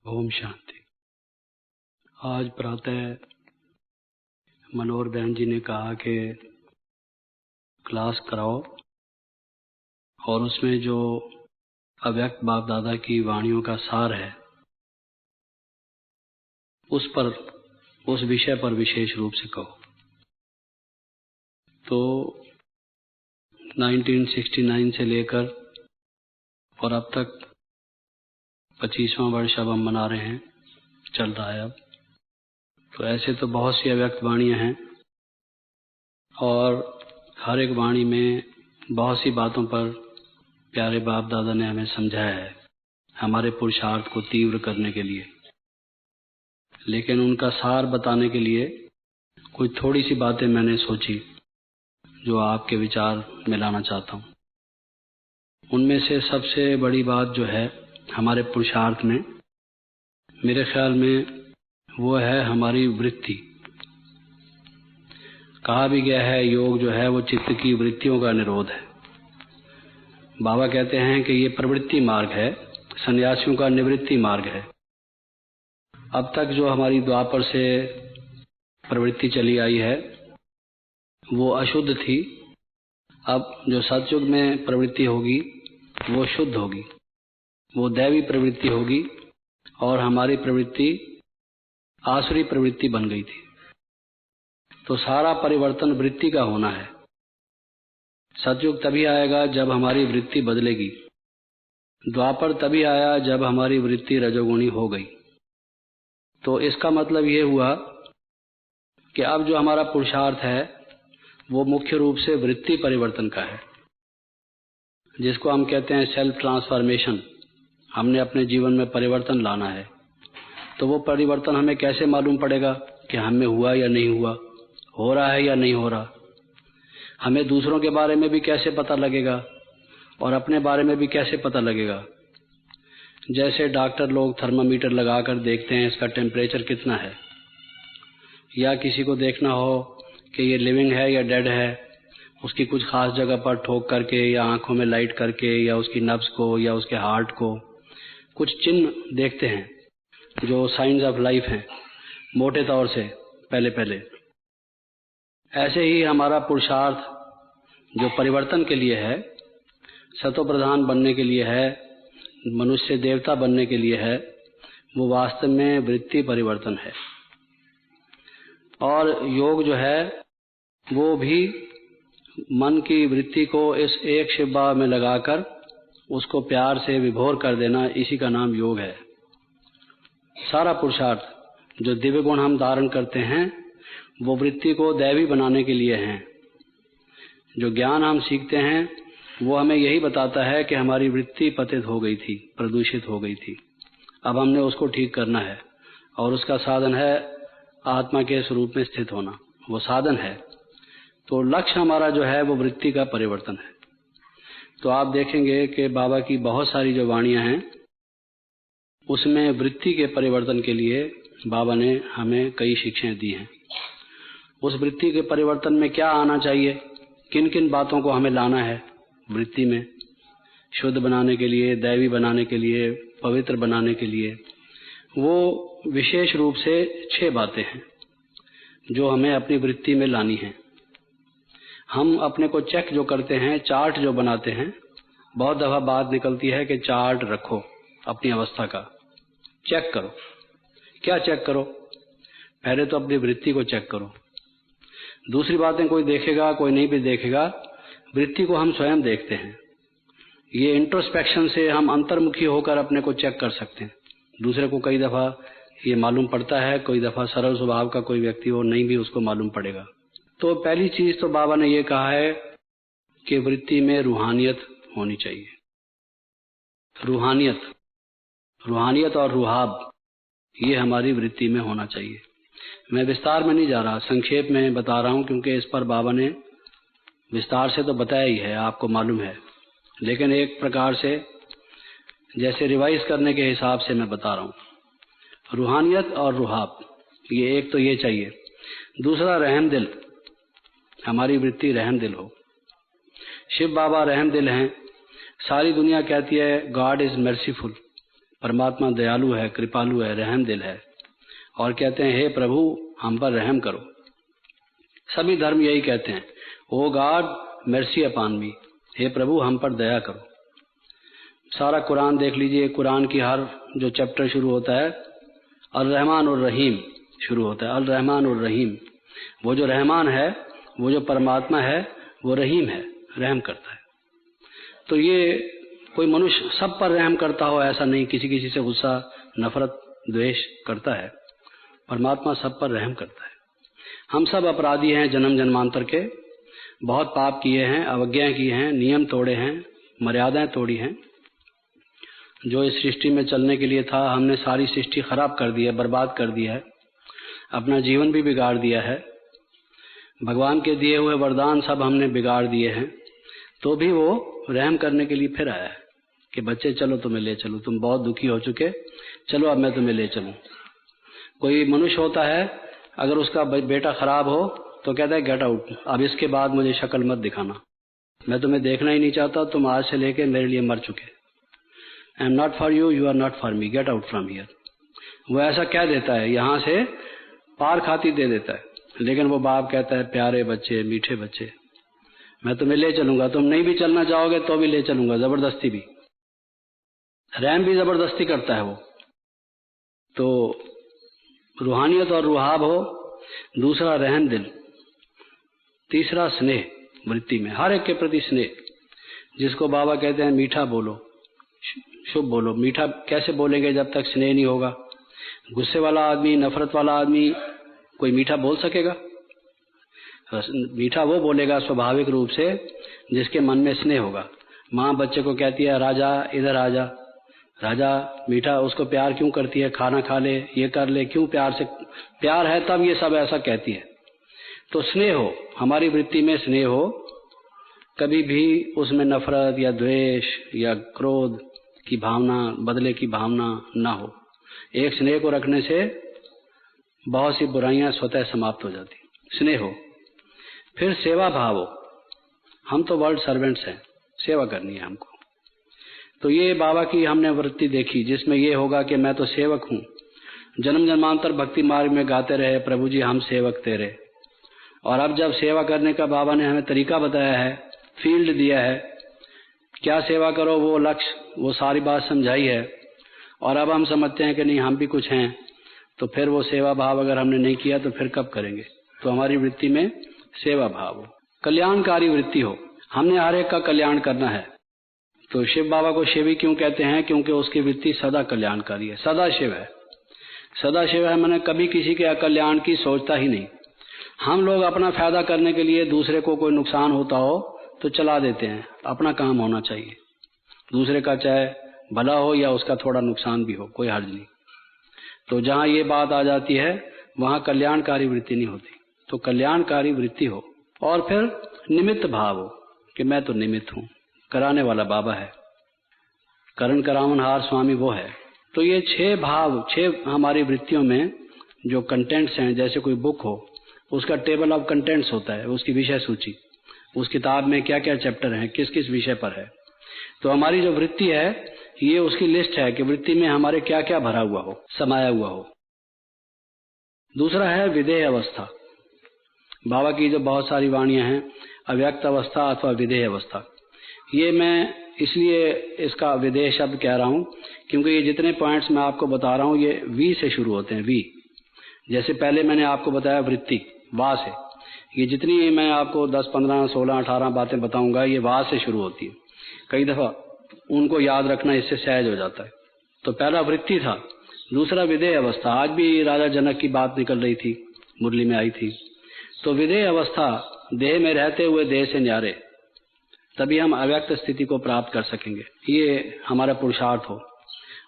ओम शांति। आज प्रातः मनोहर बहन जी ने कहा कि क्लास कराओ और उसमें जो अव्यक्त बाप दादा की वाणियों का सार है उस विषय पर विशेष रूप से कहो। तो 1969 से लेकर और अब तक 25वां वर्ष अब हम मना रहे हैं, चल रहा है अब। तो ऐसे तो बहुत सी अव्यक्त वाणियां हैं और हर एक वाणी में बहुत सी बातों पर प्यारे बाप दादा ने हमें समझाया है हमारे पुरुषार्थ को तीव्र करने के लिए। लेकिन उनका सार बताने के लिए कुछ थोड़ी सी बातें मैंने सोची जो आपके विचार में लाना चाहता हूँ। उनमें से सबसे बड़ी बात जो है हमारे पुरुषार्थ में, मेरे ख्याल में वो है हमारी वृत्ति। कहा भी गया है योग जो है वो चित्त की वृत्तियों का निरोध है। बाबा कहते हैं कि ये प्रवृत्ति मार्ग है, सन्यासियों का निवृत्ति मार्ग है। अब तक जो हमारी द्वापर से प्रवृत्ति चली आई है वो अशुद्ध थी। अब जो सतयुग में प्रवृत्ति होगी वो शुद्ध होगी, वो दैवी प्रवृत्ति होगी और हमारी प्रवृत्ति आसुरी प्रवृत्ति बन गई थी। तो सारा परिवर्तन वृत्ति का होना है। सतयुग तभी आएगा जब हमारी वृत्ति बदलेगी। द्वापर तभी आया जब हमारी वृत्ति रजोगुणी हो गई। तो इसका मतलब ये हुआ कि अब जो हमारा पुरुषार्थ है वो मुख्य रूप से वृत्ति परिवर्तन का है, जिसको हम कहते हैं सेल्फ ट्रांसफॉर्मेशन। हमने अपने जीवन में परिवर्तन लाना है। तो वो परिवर्तन हमें कैसे मालूम पड़ेगा कि हमें हुआ या नहीं हुआ, हो रहा है या नहीं हो रहा। हमें दूसरों के बारे में भी कैसे पता लगेगा और अपने बारे में भी कैसे पता लगेगा। जैसे डॉक्टर लोग थर्मामीटर लगाकर देखते हैं इसका टेम्परेचर कितना है, या किसी को देखना हो कि ये लिविंग है या डेड है, उसकी कुछ खास जगह पर ठोक करके या आंखों में लाइट करके या उसकी नब्ज को या उसके हार्ट को कुछ चिन्ह देखते हैं जो साइंस ऑफ लाइफ हैं मोटे तौर से पहले। ऐसे ही हमारा पुरुषार्थ जो परिवर्तन के लिए है, सतो प्रधान बनने के लिए है, मनुष्य देवता बनने के लिए है, वो वास्तव में वृत्ति परिवर्तन है। और योग जो है वो भी मन की वृत्ति को इस एक शिव भाव में लगाकर उसको प्यार से विभोर कर देना, इसी का नाम योग है। सारा पुरुषार्थ जो दिव्य गुण हम धारण करते हैं वो वृत्ति को दैवी बनाने के लिए हैं। जो ज्ञान हम सीखते हैं वो हमें यही बताता है कि हमारी वृत्ति पतित हो गई थी, प्रदूषित हो गई थी। अब हमने उसको ठीक करना है और उसका साधन है आत्मा के स्वरूप में स्थित होना। वो साधन है। तो लक्ष्य हमारा जो है वो वृत्ति का परिवर्तन है। तो आप देखेंगे कि बाबा की बहुत सारी जो वाणियां हैं उसमें वृत्ति के परिवर्तन के लिए बाबा ने हमें कई शिक्षाएं दी हैं। उस वृत्ति के परिवर्तन में क्या आना चाहिए, किन किन बातों को हमें लाना है वृत्ति में शुद्ध बनाने के लिए, दैवी बनाने के लिए, पवित्र बनाने के लिए, वो विशेष रूप से 6 बातें हैं जो हमें अपनी वृत्ति में लानी है। हम अपने को चेक जो करते हैं, चार्ट जो बनाते हैं, बहुत दफा बात निकलती है कि चार्ट रखो, अपनी अवस्था का चेक करो। क्या चेक करो? पहले तो अपनी वृत्ति को चेक करो। दूसरी बातें कोई देखेगा कोई नहीं भी देखेगा, वृत्ति को हम स्वयं देखते हैं। ये इंट्रोस्पेक्शन से हम अंतर्मुखी होकर अपने को चेक कर सकते हैं। दूसरे को कई दफा ये मालूम पड़ता है, कोई दफा सरल स्वभाव का कोई व्यक्ति हो नहीं भी उसको मालूम पड़ेगा। तो पहली चीज तो बाबा ने ये कहा है कि वृत्ति में रूहानियत होनी चाहिए। रूहानियत और रूहाब ये हमारी वृत्ति में होना चाहिए। मैं विस्तार में नहीं जा रहा, संक्षेप में बता रहा हूं क्योंकि इस पर बाबा ने विस्तार से तो बताया ही है, आपको मालूम है। लेकिन एक प्रकार से जैसे रिवाइज करने के हिसाब से मैं बता रहा हूं। रूहानियत और रूहाब ये एक तो ये चाहिए। दूसरा रहम दिल, हमारी वृत्ति रहम दिल हो। शिव बाबा रहम दिल हैं। सारी दुनिया कहती है गॉड इज मर्सीफुल, परमात्मा दयालु है, कृपालु है, रहम दिल है और कहते हैं हे प्रभु हम पर रहम करो। सभी धर्म यही कहते हैं, ओ गॉड मर्सी अपॉन मी, हे प्रभु हम पर दया करो। सारा कुरान देख लीजिए, कुरान की हर जो चैप्टर शुरू होता है अल रहमान और रहीम शुरू होता है, अल रहमान और रहीम। वो जो रहमान है, वो जो परमात्मा है, वो रहीम है, रहम करता है। तो ये कोई मनुष्य सब पर रहम करता हो ऐसा नहीं, किसी किसी से गुस्सा, नफरत, द्वेष करता है। परमात्मा सब पर रहम करता है। हम सब अपराधी हैं, जन्म जन्मांतर के बहुत पाप किए हैं, अवज्ञाएं की हैं, नियम तोड़े हैं, मर्यादाएं तोड़ी हैं। जो इस सृष्टि में चलने के लिए था हमने सारी सृष्टि खराब कर दी है, बर्बाद कर दिया है, अपना जीवन भी बिगाड़ दिया है। भगवान के दिए हुए वरदान सब हमने बिगाड़ दिए हैं, तो भी वो रहम करने के लिए फिर आया है कि बच्चे चलो तुम्हें ले चलो, तुम बहुत दुखी हो चुके, चलो अब मैं तुम्हें ले चलूं। कोई मनुष्य होता है, अगर उसका बेटा खराब हो तो कहता है गेट आउट, अब इसके बाद मुझे शक्ल मत दिखाना, मैं तुम्हें देखना ही नहीं चाहता, तुम आज से लेके मेरे लिए मर चुके, I am not for you, you are not for me, get out from here. वो ऐसा कह देता है, यहाँ से पार खाती दे देता है। लेकिन वो बाप कहता है प्यारे बच्चे, मीठे बच्चे, मैं तुम्हें ले चलूंगा, तुम नहीं भी चलना चाहोगे तो भी ले चलूंगा, जबरदस्ती भी। रहम भी जबरदस्ती करता है वो। तो रूहानियत और रुहाब हो, दूसरा रहम दिल, तीसरा स्नेह वृत्ति में, हर एक के प्रति स्नेह, जिसको बाबा कहते हैं मीठा बोलो, शुभ बोलो। मीठा कैसे बोलेंगे जब तक स्नेह नहीं होगा? गुस्से वाला आदमी, नफरत वाला आदमी कोई मीठा बोल सकेगा? मीठा वो बोलेगा स्वाभाविक रूप से जिसके मन में स्नेह होगा। माँ बच्चे को कहती है राजा इधर आजा, राजा मीठा उसको प्यार क्यों करती है, खाना खा ले, ये कर ले, क्यों प्यार से, प्यार है तब ये सब ऐसा कहती है। तो स्नेह हो, हमारी वृत्ति में स्नेह हो, कभी भी उसमें नफरत या द्वेष या क्रोध की भावना, बदले की भावना ना हो। एक स्नेह को रखने से बहुत सी बुराइयां स्वतः समाप्त हो जाती। स्नेह हो। फिर सेवा भाव हो, हम तो वर्ल्ड सर्वेंट्स हैं, सेवा करनी है हमको। तो ये बाबा की हमने वृत्ति देखी जिसमें ये होगा कि मैं तो सेवक हूँ। जन्म जन्मांतर भक्ति मार्ग में गाते रहे प्रभु जी हम सेवक तेरे, और अब जब सेवा करने का बाबा ने हमें तरीका बताया है, फील्ड दिया है, क्या सेवा करो वो लक्ष्य, वो सारी बात समझाई है, और अब हम समझते हैं कि नहीं हम भी कुछ हैं, तो फिर वो सेवा भाव अगर हमने नहीं किया तो फिर कब करेंगे? तो हमारी वृत्ति में सेवा भाव हो, कल्याणकारी वृत्ति हो, हमने हर एक का कल्याण करना है। तो शिव बाबा को शिवी क्यों कहते हैं? क्योंकि उसकी वृत्ति सदा कल्याणकारी है, सदा शिव है। सदा शिव है मैंने कभी किसी के अकल्याण की सोचता ही नहीं। हम लोग अपना फायदा करने के लिए दूसरे को कोई नुकसान होता हो तो चला देते हैं, अपना काम होना चाहिए। दूसरे का चाहे भला हो या उसका थोड़ा नुकसान भी हो, कोई हर्ज नहीं। तो जहाँ ये बात आ जाती है वहाँ कल्याणकारी वृत्ति नहीं होती। तो कल्याणकारी वृत्ति हो, और फिर निमित्त भाव हो कि मैं तो निमित्त हूँ, कराने वाला बाबा है, करण करावनहार स्वामी वो है। तो ये 6 भाव, 6 हमारी वृत्तियों में जो कंटेंट्स हैं, जैसे कोई बुक हो उसका टेबल ऑफ कंटेंट्स होता है, उसकी विषय सूची, उस किताब में क्या क्या चैप्टर हैं, किस किस विषय पर है। तो हमारी जो वृत्ति है ये उसकी लिस्ट है कि वृत्ति में हमारे क्या क्या भरा हुआ हो, समाया हुआ हो। दूसरा है विधेय अवस्था। बाबा की जो बहुत सारी वाणियां हैं, अव्यक्त अवस्था अथवा विधेय अवस्था, ये मैं इसलिए इसका विधेय शब्द कह रहा हूं क्योंकि ये जितने पॉइंट्स मैं आपको बता रहा हूं ये वी से शुरू होते हैं। वी जैसे पहले मैंने आपको बताया वृत्ति, वा से, ये जितनी मैं आपको 10, 15, 16, 18 बातें बताऊंगा ये वा से शुरू होती है। कई दफा उनको याद रखना इससे सहज हो जाता है। तो पहला वृत्ति था, दूसरा विधेय अवस्था। आज भी राजा जनक की बात निकल रही थी, मुरली में आई थी। तो विधेय अवस्था, देह में रहते हुए देह से न्यारे, तभी हम अव्यक्त स्थिति को प्राप्त कर सकेंगे, ये हमारा पुरुषार्थ हो।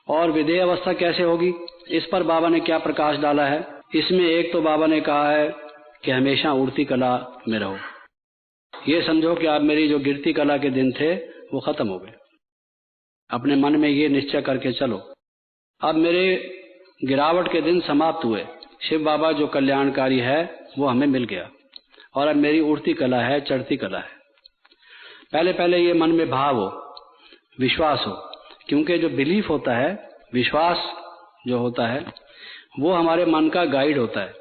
और विधेय अवस्था कैसे होगी, इस पर बाबा ने क्या प्रकाश डाला है? इसमें एक तो बाबा ने कहा है कि हमेशा उड़ती कला में रहो। ये समझो कि आप मेरी जो गिरती कला के दिन थे वो खत्म हो गए। अपने मन में ये निश्चय करके चलो, अब मेरे गिरावट के दिन समाप्त हुए, शिव बाबा जो कल्याणकारी है वो हमें मिल गया, और अब मेरी उड़ती कला है, चढ़ती कला है। पहले पहले ये मन में भाव हो, विश्वास हो, क्योंकि जो बिलीफ होता है, विश्वास जो होता है वो हमारे मन का गाइड होता है।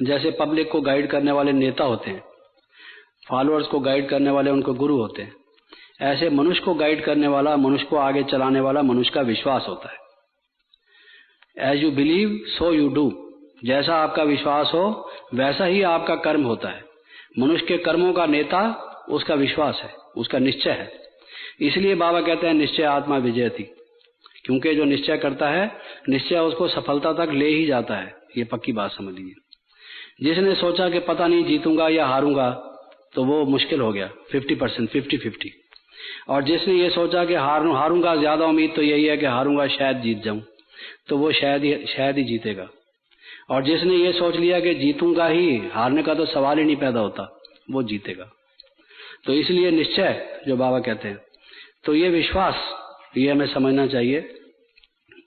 जैसे पब्लिक को गाइड करने वाले नेता होते हैं, फॉलोअर्स को गाइड करने वाले उनको गुरु होते हैं, ऐसे मनुष्य को गाइड करने वाला, मनुष्य को आगे चलाने वाला मनुष्य का विश्वास होता है। As you believe so you do, जैसा आपका विश्वास हो वैसा ही आपका कर्म होता है। मनुष्य के कर्मों का नेता उसका विश्वास है, उसका निश्चय है। इसलिए बाबा कहते हैं निश्चय आत्मा विजयति, क्योंकि जो निश्चय करता है निश्चय उसको सफलता तक ले ही जाता है। ये पक्की बात समझ लीजिए। जिसने सोचा कि पता नहीं जीतूंगा या हारूंगा तो वो मुश्किल हो गया, 50%, 50-50। और जिसने ये सोचा कि हारूंगा, ज्यादा उम्मीद तो यही है कि हारूंगा शायद जीत जाऊं, तो वो शायद ही जीतेगा। और जिसने ये सोच लिया कि जीतूंगा ही, हारने का तो सवाल ही नहीं पैदा होता, वो जीतेगा। तो इसलिए निश्चय जो बाबा कहते हैं, तो ये विश्वास, ये हमें समझना चाहिए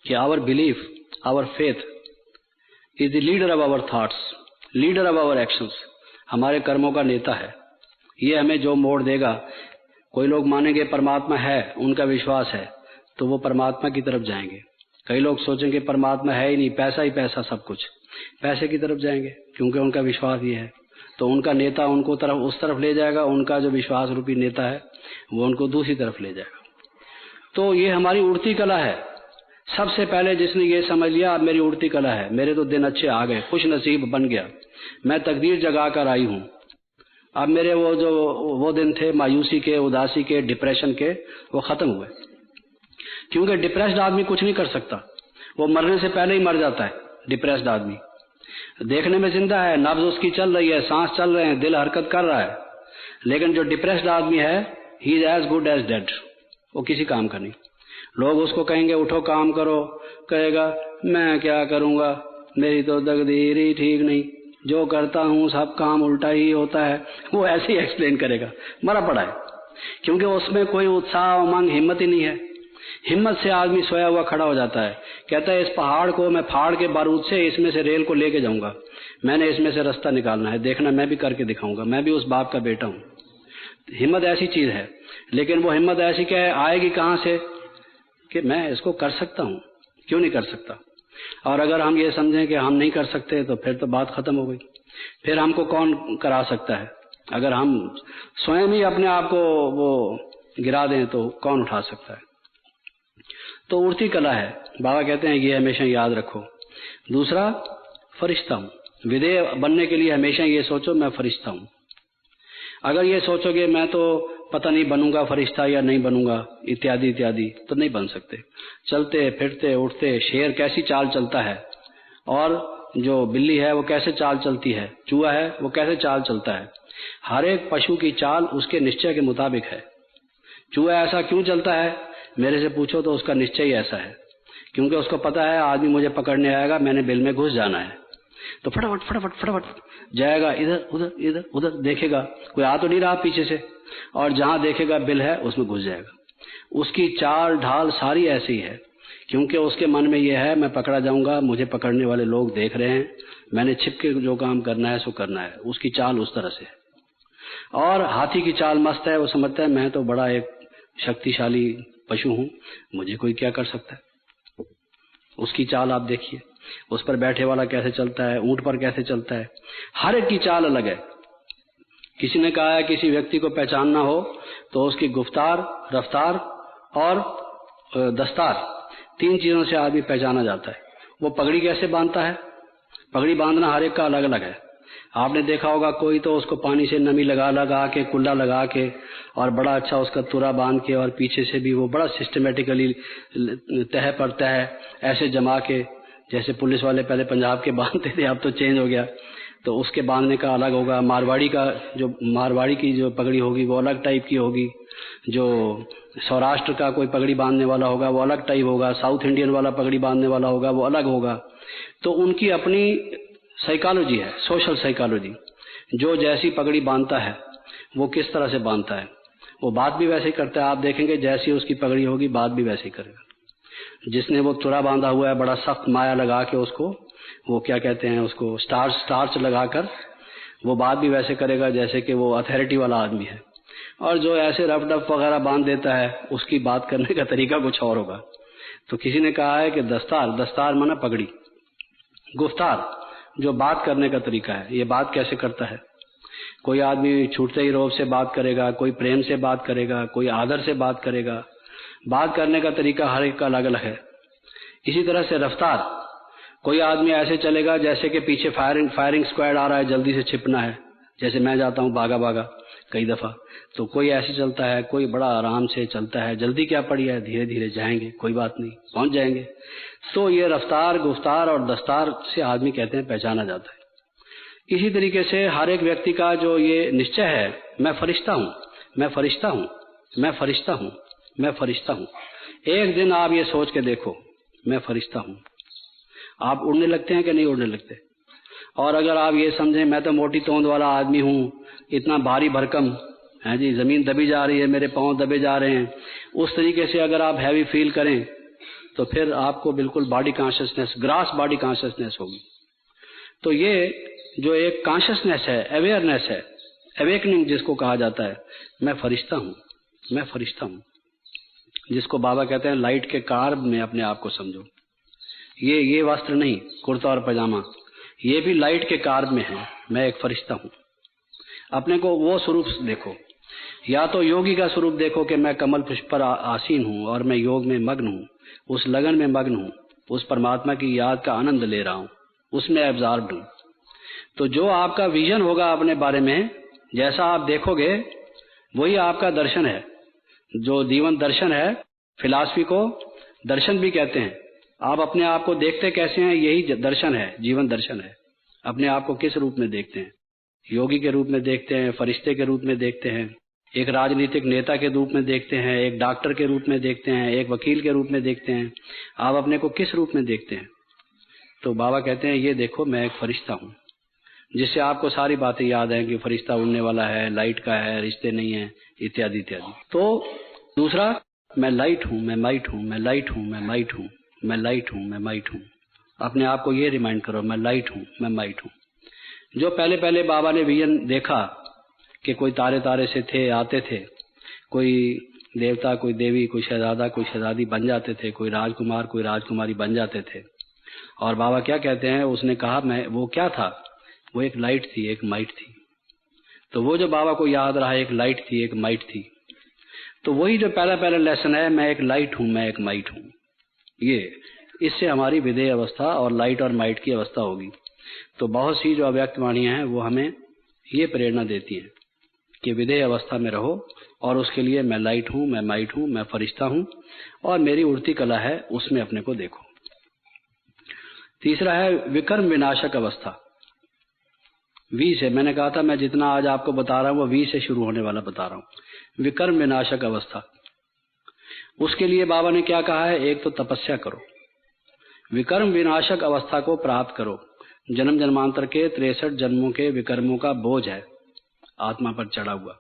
कि our belief, our faith is the leader of our thoughts, leader of our actions, हमारे कर्मों का नेता है। ये हमें जो मोड़ देगा, कोई लोग मानेंगे परमात्मा है, उनका विश्वास है, तो वो परमात्मा की तरफ जाएंगे। कई लोग सोचेंगे परमात्मा है ही नहीं, पैसा ही पैसा सब कुछ, पैसे की तरफ जाएंगे क्योंकि उनका विश्वास ये है। तो उनका नेता उनको उस तरफ ले जाएगा, उनका जो विश्वास रूपी नेता है वो उनको दूसरी तरफ ले जाएगा। तो ये हमारी उड़ती कला है। सबसे पहले जिसने ये समझ लिया अब मेरी उड़ती कला है, मेरे तो दिन अच्छे आ गए, खुश नसीब बन गया, मैं तकदीर जगा कर आई हूँ, अब मेरे वो दिन थे मायूसी के, उदासी के, डिप्रेशन के, वो खत्म हुए। क्योंकि डिप्रेस्ड आदमी कुछ नहीं कर सकता, वो मरने से पहले ही मर जाता है। डिप्रेस्ड आदमी देखने में जिंदा है, नब्ज उसकी चल रही है, सांस चल रहे हैं, दिल हरकत कर रहा है, लेकिन जो डिप्रेस्ड आदमी है he is as good as dead, वो किसी काम का नहीं। लोग उसको कहेंगे उठो काम करो, कहेगा मैं क्या करूंगा, मेरी तो तकदीर ही ठीक नहीं, जो करता हूं सब काम उल्टा ही होता है, वो ऐसे ही एक्सप्लेन करेगा, मरा पड़ा है। क्योंकि उसमें कोई उत्साह, उमंग, हिम्मत ही नहीं है। हिम्मत से आदमी सोया हुआ खड़ा हो जाता है, कहता है इस पहाड़ को मैं फाड़ के बारूद से इसमें से रेल को लेके जाऊंगा, मैंने इसमें से रास्ता निकालना है, देखना मैं भी करके दिखाऊंगा, मैं भी उस बाप का बेटा हूं। हिम्मत ऐसी चीज है, लेकिन वो हिम्मत ऐसी क्या है, आएगी कहां से कि मैं इसको कर सकता हूं, क्यों नहीं कर सकता। और अगर हम ये समझें कि हम नहीं कर सकते तो फिर तो बात खत्म हो गई। फिर हमको कौन करा सकता है? अगर हम स्वयं ही अपने आप को वो गिरा दें तो कौन उठा सकता है? तो उड़ती कला है। बाबा कहते हैं ये हमेशा याद रखो। दूसरा, फरिश्ता हूं। विधेय बनने के लिए हमेशा ये सोचो मैं फरिश्ता हूं। अगर ये सोचोगे मैं तो पता नहीं बनूंगा फरिश्ता या नहीं बनूंगा इत्यादि इत्यादि, तो नहीं बन सकते। चलते फिरते उठते शेर कैसी चाल चलता है, और जो बिल्ली है वो कैसे चाल चलती है, चूहा है वो कैसे चाल चलता है, हर एक पशु की चाल उसके निश्चय के मुताबिक है। चूहा ऐसा क्यों चलता है मेरे से पूछो तो उसका निश्चय ही ऐसा है, क्योंकि उसको पता है आदमी मुझे पकड़ने आएगा, मैंने बिल में घुस जाना है, तो फटाफट फटाफट फटाफट जाएगा, इधर उधर इधर उधर देखेगा कोई आ तो नहीं रहा पीछे से, और जहां देखेगा बिल है उसमें घुस जाएगा। उसकी चाल ढाल सारी ऐसी है, क्योंकि उसके मन में यह है मैं पकड़ा जाऊंगा, मुझे पकड़ने वाले लोग देख रहे हैं, मैंने छिप के जो काम करना है सो करना है। उसकी चाल उस तरह से है। और हाथी की चाल मस्त है, वो समझता है मैं तो बड़ा एक शक्तिशाली पशु हूं, मुझे कोई क्या कर सकता है। उसकी चाल आप देखिए, उस पर बैठे वाला कैसे चलता है, ऊंट पर कैसे चलता है, हर एक की चाल अलग है। किसी ने कहा है किसी व्यक्ति को पहचानना हो तो उसकी गुफ्तार, रफ्तार और दस्तार, 3 चीजों से आदमी पहचाना जाता है। वो पगड़ी कैसे बांधता है, पगड़ी बांधना हर एक का अलग अलग है। आपने देखा होगा कोई तो उसको पानी से नमी लगा के, कुल्ला लगा के, और बड़ा अच्छा उसका तुरा बांध के, और पीछे से भी वो बड़ा सिस्टमेटिकली तह पर तह ऐसे जमा के, जैसे पुलिस वाले पहले पंजाब के बांधते थे, अब तो चेंज हो गया, तो उसके बांधने का अलग होगा। मारवाड़ी की जो पगड़ी होगी वो अलग टाइप की होगी, जो सौराष्ट्र का कोई पगड़ी बांधने वाला होगा वो अलग टाइप होगा, साउथ इंडियन वाला पगड़ी बांधने वाला होगा वो अलग होगा। तो उनकी अपनी साइकोलॉजी है, सोशल साइकोलॉजी। जो जैसी पगड़ी बांधता है वो किस तरह से बांधता है, वो बात भी वैसे ही करता है। आप देखेंगे जैसी उसकी पगड़ी होगी बात भी वैसे ही करेगा। जिसने वो तुरा बांधा हुआ है बड़ा सख्त माया लगा के, उसको वो क्या कहते हैं, उसको स्टार्च लगाकर, वो बात भी वैसे करेगा जैसे कि वो अथॉरिटी वाला आदमी है। और जो ऐसे रफ डफ वगैरह बांध देता है उसकी बात करने का तरीका कुछ और होगा। तो किसी ने कहा है कि दस्तार, दस्तार माना पगड़ी, गुफ्तार जो बात करने का तरीका है, ये बात कैसे करता है। कोई आदमी छूटते ही रोब से बात करेगा, कोई प्रेम से बात करेगा, कोई आदर से बात करेगा। बात करने का तरीका हर एक का अलग अलग है। इसी तरह से रफ्तार, कोई आदमी ऐसे चलेगा जैसे कि पीछे फायरिंग स्क्वाड आ रहा है, जल्दी से छिपना है। जैसे मैं जाता हूँ भागा भागा कई दफा, तो कोई ऐसे चलता है, कोई बड़ा आराम से चलता है, जल्दी क्या पड़ी है, धीरे धीरे जाएंगे, कोई बात नहीं, पहुंच जाएंगे। तो ये रफ्तार, गुफ्तार और दस्तार से आदमी कहते हैं पहचाना जाता है। इसी तरीके से हर एक व्यक्ति का जो ये निश्चय है, मैं फरिश्ता हूँ, मैं फरिश्ता हूँ, मैं फरिश्ता हूँ, मैं फरिश्ता हूँ। एक दिन आप ये सोच के देखो, मैं फरिश्ता हूँ, आप उड़ने लगते हैं कि नहीं उड़ने लगते। और अगर आप ये समझें मैं तो मोटी तोंद वाला आदमी हूँ, इतना भारी भरकम है जी, जमीन दबी जा रही है, मेरे पांव दबे जा रहे हैं, उस तरीके से अगर आप हैवी फील करें तो फिर आपको बिल्कुल body consciousness, grass body consciousness होगी। तो ये जो एक कॉन्शियसनेस है, अवेयरनेस है, अवेकनिंग जिसको कहा जाता है, मैं फरिश्ता हूँ, मैं फरिश्ता हूँ, जिसको बाबा कहते हैं लाइट के कार्ब में अपने आप को समझो। ये वस्त्र नहीं, कुर्ता और पजामा, ये भी लाइट के कार्ब में है। मैं एक फरिश्ता हूँ। अपने को वो स्वरूप देखो, या तो योगी का स्वरूप देखो कि मैं कमल पुष्प पर आसीन हूँ और मैं योग में मग्न हूँ, उस लगन में मग्न हूँ, उस परमात्मा की याद का आनंद ले रहा हूँ, उसमें एब्जॉर्ब्ड हूँ। तो जो आपका विजन होगा अपने बारे में, जैसा आप देखोगे वही आपका दर्शन है। जो जीवन दर्शन है, फिलॉसफी को दर्शन भी कहते हैं। आप अपने आप को देखते कैसे हैं, यही दर्शन है, जीवन दर्शन है। अपने आप को किस रूप में देखते हैं, योगी के रूप में देखते हैं, फरिश्ते के रूप में देखते हैं, एक राजनीतिक नेता के रूप में देखते हैं, एक डॉक्टर के रूप में देखते हैं, एक वकील के रूप में देखते हैं। आप अपने को किस रूप में देखते हैं। तो बाबा कहते हैं ये देखो मैं एक फरिश्ता हूँ, जिससे आपको सारी बातें याद हैं कि फरिश्ता उड़ने वाला है, लाइट का है, रिश्ते नहीं है, इत्यादि इत्यादि। तो दूसरा, मैं लाइट हूँ, मैं माइट हूँ, मैं लाइट हूँ, मैं माइट हूँ, मैं लाइट हूँ, मैं माइट हूँ। अपने आप को ये रिमाइंड करो, मैं लाइट हूँ, मैं माइट हूँ। जो पहले पहले बाबा ने विजन देखा कि कोई तारे तारे से थे, आते थे, कोई देवता, कोई देवी, कोई शहजादा, कोई शहजादी बन जाते थे, कोई राजकुमार, कोई राजकुमारी बन जाते थे। और बाबा क्या कहते हैं, उसने कहा मैं, वो क्या था, वो एक लाइट थी, एक माइट थी। तो वो जो बाबा को याद रहा, एक लाइट थी, एक माइट थी। तो वही जो पहला पहला लेसन है, मैं एक लाइट हूँ, मैं एक माइट हूँ, ये इससे हमारी विधेय अवस्था और लाइट और माइट की अवस्था होगी। तो बहुत सी जो अव्यक्त वाणियां हैं वो हमें ये प्रेरणा देती हैं कि विधेय अवस्था में रहो, और उसके लिए मैं लाइट हूँ, मैं माइट हूँ, मैं फरिश्ता हूँ, और मेरी उड़ती कला है, उसमें अपने को देखो। तीसरा है विकर्म विनाशक अवस्था। वी से, मैंने कहा था मैं जितना आज आपको बता रहा हूँ वो वी से शुरू होने वाला बता रहा हूँ। विकर्म विनाशक अवस्था, उसके लिए बाबा ने क्या कहा है, एक तो तपस्या करो, विकर्म विनाशक अवस्था को प्राप्त करो। जन्म जन्मांतर के 63 जन्मों के विकर्मों का बोझ है आत्मा पर चढ़ा हुआ।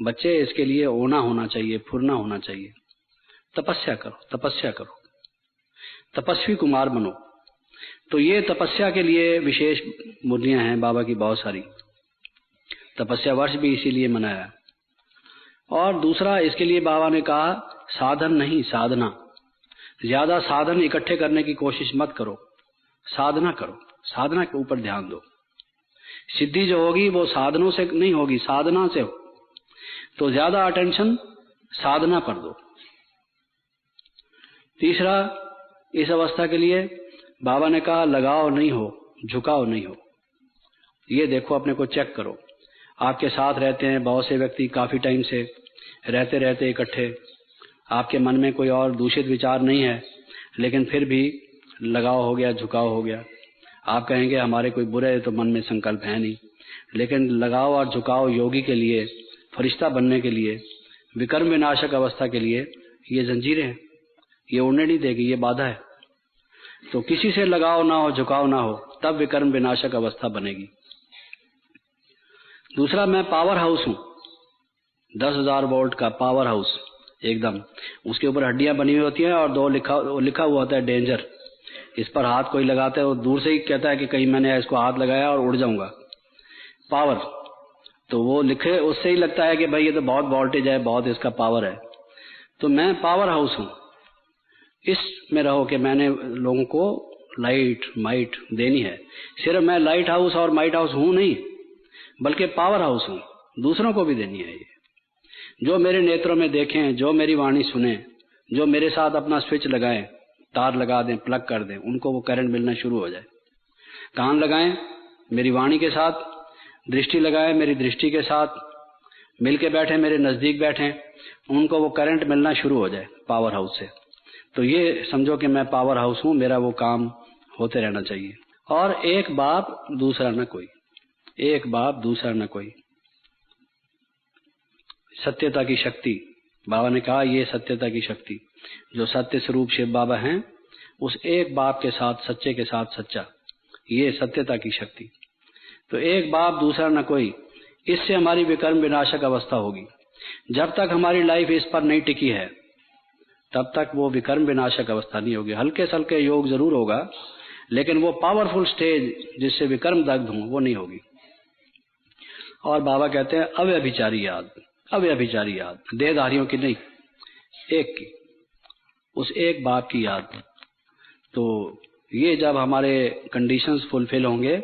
बच्चे, इसके लिए ओना होना चाहिए, फुरना होना चाहिए। तपस्या करो, तपस्या करो, तपस्वी कुमार बनो। तो ये तपस्या के लिए विशेष मुरलियां हैं बाबा की, बहुत सारी। तपस्या वर्ष भी इसीलिए मनाया। और दूसरा, इसके लिए बाबा ने कहा साधन नहीं, साधना। ज्यादा साधन इकट्ठे करने की कोशिश मत करो, साधना करो, साधना के ऊपर ध्यान दो। सिद्धि जो होगी वो साधनों से नहीं होगी, साधना से हो। तो ज्यादा अटेंशन साधना पर दो। तीसरा, इस अवस्था के लिए बाबा ने कहा लगाव नहीं हो, झुकाव नहीं हो। ये देखो, अपने को चेक करो। आपके साथ रहते हैं बहुत से व्यक्ति, काफी टाइम से रहते रहते इकट्ठे, आपके मन में कोई और दूषित विचार नहीं है, लेकिन फिर भी लगाव हो गया, झुकाव हो गया। आप कहेंगे हमारे कोई बुरे तो मन में संकल्प है नहीं, लेकिन लगाव और झुकाव योगी के लिए, फरिश्ता बनने के लिए, विकर्म विनाशक अवस्था के लिए ये जंजीरें हैं, ये उड़ने नहीं देगी, ये बाधा है। तो किसी से लगाव ना हो, झुकाव ना हो, तब विकर्म विनाशक अवस्था बनेगी। दूसरा, मैं पावर हाउस हूं, 10,000 वोल्ट का पावर हाउस एकदम। उसके ऊपर हड्डियां बनी हुई होती हैं और 2 लिखा हुआ होता है डेंजर। इस पर हाथ कोई लगाता है, वो दूर से ही कहता है कि कहीं मैंने इसको हाथ लगाया और उड़ जाऊंगा। पावर, तो वो लिखे, उससे ही लगता है कि भाई ये तो बहुत वोल्टेज है, बहुत इसका पावर है। तो मैं पावर हाउस हूं, इसमें रहो कि मैंने लोगों को लाइट माइट देनी है। सिर्फ मैं लाइट हाउस और माइट हाउस हूं नहीं, बल्कि पावर हाउस हूं, दूसरों को भी देनी है। ये जो मेरे नेत्रों में देखें, जो मेरी वाणी सुने, जो मेरे साथ अपना स्विच लगाएं, तार लगा दें, प्लग कर दें, उनको वो करंट मिलना शुरू हो जाए। कान लगाएं मेरी वाणी के साथ, दृष्टि लगाएं मेरी दृष्टि के साथ, मिलके बैठे मेरे नजदीक बैठे, उनको वो करंट मिलना शुरू हो जाए पावर हाउस से। तो ये समझो कि मैं पावर हाउस हूं, मेरा वो काम होते रहना चाहिए। और एक बाप दूसरा न कोई, एक बाप दूसरा न कोई। सत्यता की शक्ति, बाबा ने कहा ये सत्यता की शक्ति, जो सत्य स्वरूप शिव बाबा हैं, उस एक बाप के साथ, सच्चे के साथ सच्चा, ये सत्यता की शक्ति। तो एक बाप दूसरा न कोई, इससे हमारी विकर्म विनाशक अवस्था होगी। जब तक हमारी लाइफ इस पर नहीं टिकी है, तब तक वो विकर्म विनाशक अवस्था नहीं होगी। हल्के सल्के योग जरूर होगा, लेकिन वो पावरफुल स्टेज जिससे विकर्म दग्ध हो, वो नहीं होगी। और बाबा कहते हैं अव्यभिचारी याद, अव्यभिचारी याद, देहधारियों की नहीं, एक की, उस एक बाप की याद। तो ये जब हमारे कंडीशंस फुलफिल होंगे,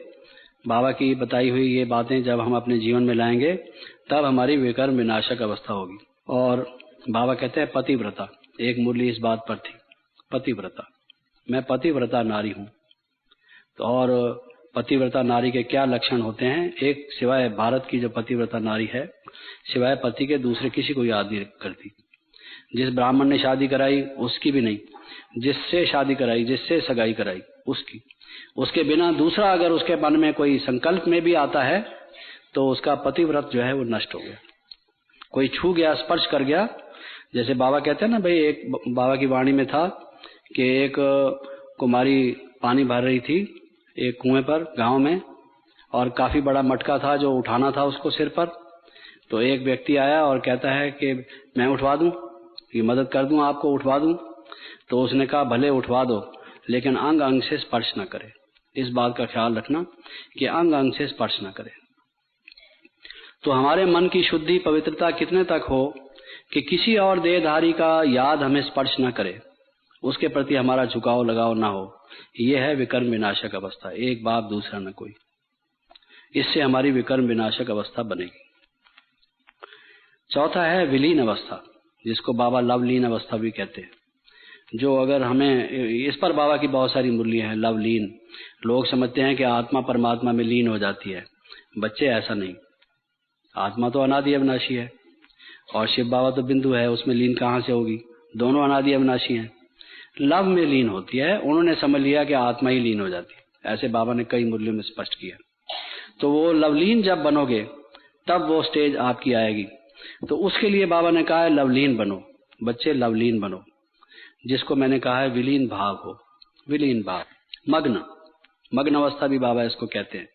बाबा की बताई हुई ये बातें जब हम अपने जीवन में लाएंगे, तब हमारी विकर्म विनाशक अवस्था होगी। और बाबा कहते हैं पतिव्रता, एक मुरली इस बात पर थी, पतिव्रता, मैं पतिव्रता नारी हूं। तो और पतिव्रता नारी के क्या लक्षण होते हैं? एक, सिवाय भारत की जो पतिव्रता नारी है, सिवाय पति के दूसरे किसी को याद नहीं करती। जिस ब्राह्मण ने शादी कराई उसकी भी नहीं, जिससे शादी कराई, जिससे सगाई कराई उसकी, उसके बिना दूसरा अगर उसके मन में कोई संकल्प में भी आता है तो उसका पतिव्रत जो है वो नष्ट हो गया। कोई छू गया, स्पर्श कर गया, जैसे बाबा कहते हैं ना भाई, एक बाबा की वाणी में था कि एक कुमारी पानी भर रही थी एक कुएं पर गांव में, और काफी बड़ा मटका था जो उठाना था उसको सिर पर। तो एक व्यक्ति आया और कहता है कि मैं उठवा दूं, ये मदद कर दूं, आपको उठवा दूं। तो उसने कहा भले उठवा दो, लेकिन अंग अंग से स्पर्श न करे। इस बात का ख्याल रखना कि अंग अंग से स्पर्श न करे। तो हमारे मन की शुद्धि पवित्रता कितने तक हो कि किसी और देहधारी का याद हमें स्पर्श न करे, उसके प्रति हमारा झुकाव लगाव ना हो, यह है विकर्म विनाशक अवस्था। एक बाप दूसरा न कोई, इससे हमारी विकर्म विनाशक अवस्था बनेगी। चौथा है विलीन अवस्था, जिसको बाबा लवलीन अवस्था भी कहते हैं। जो अगर हमें, इस पर बाबा की बहुत सारी मुरलियां हैं। लवलीन, लोग समझते हैं कि आत्मा परमात्मा में लीन हो जाती है। बच्चे, ऐसा नहीं। आत्मा तो अनादि अविनाशी है और शिव बाबा तो बिंदु है, उसमें लीन कहां से होगी? दोनों अनादि अविनाशी हैं। लव में लीन होती है, उन्होंने समझ लिया कि आत्मा ही लीन हो जाती है। ऐसे बाबा ने कई मुरलियों में स्पष्ट किया। तो वो लवलीन जब बनोगे तब वो स्टेज आपकी आएगी। तो उसके लिए बाबा ने कहा है लवलीन बनो, बच्चे लवलीन बनो, जिसको मैंने कहा है विलीन भाव हो, विलीन भाव। मग्न, मग्न अवस्था भी बाबा इसको कहते हैं,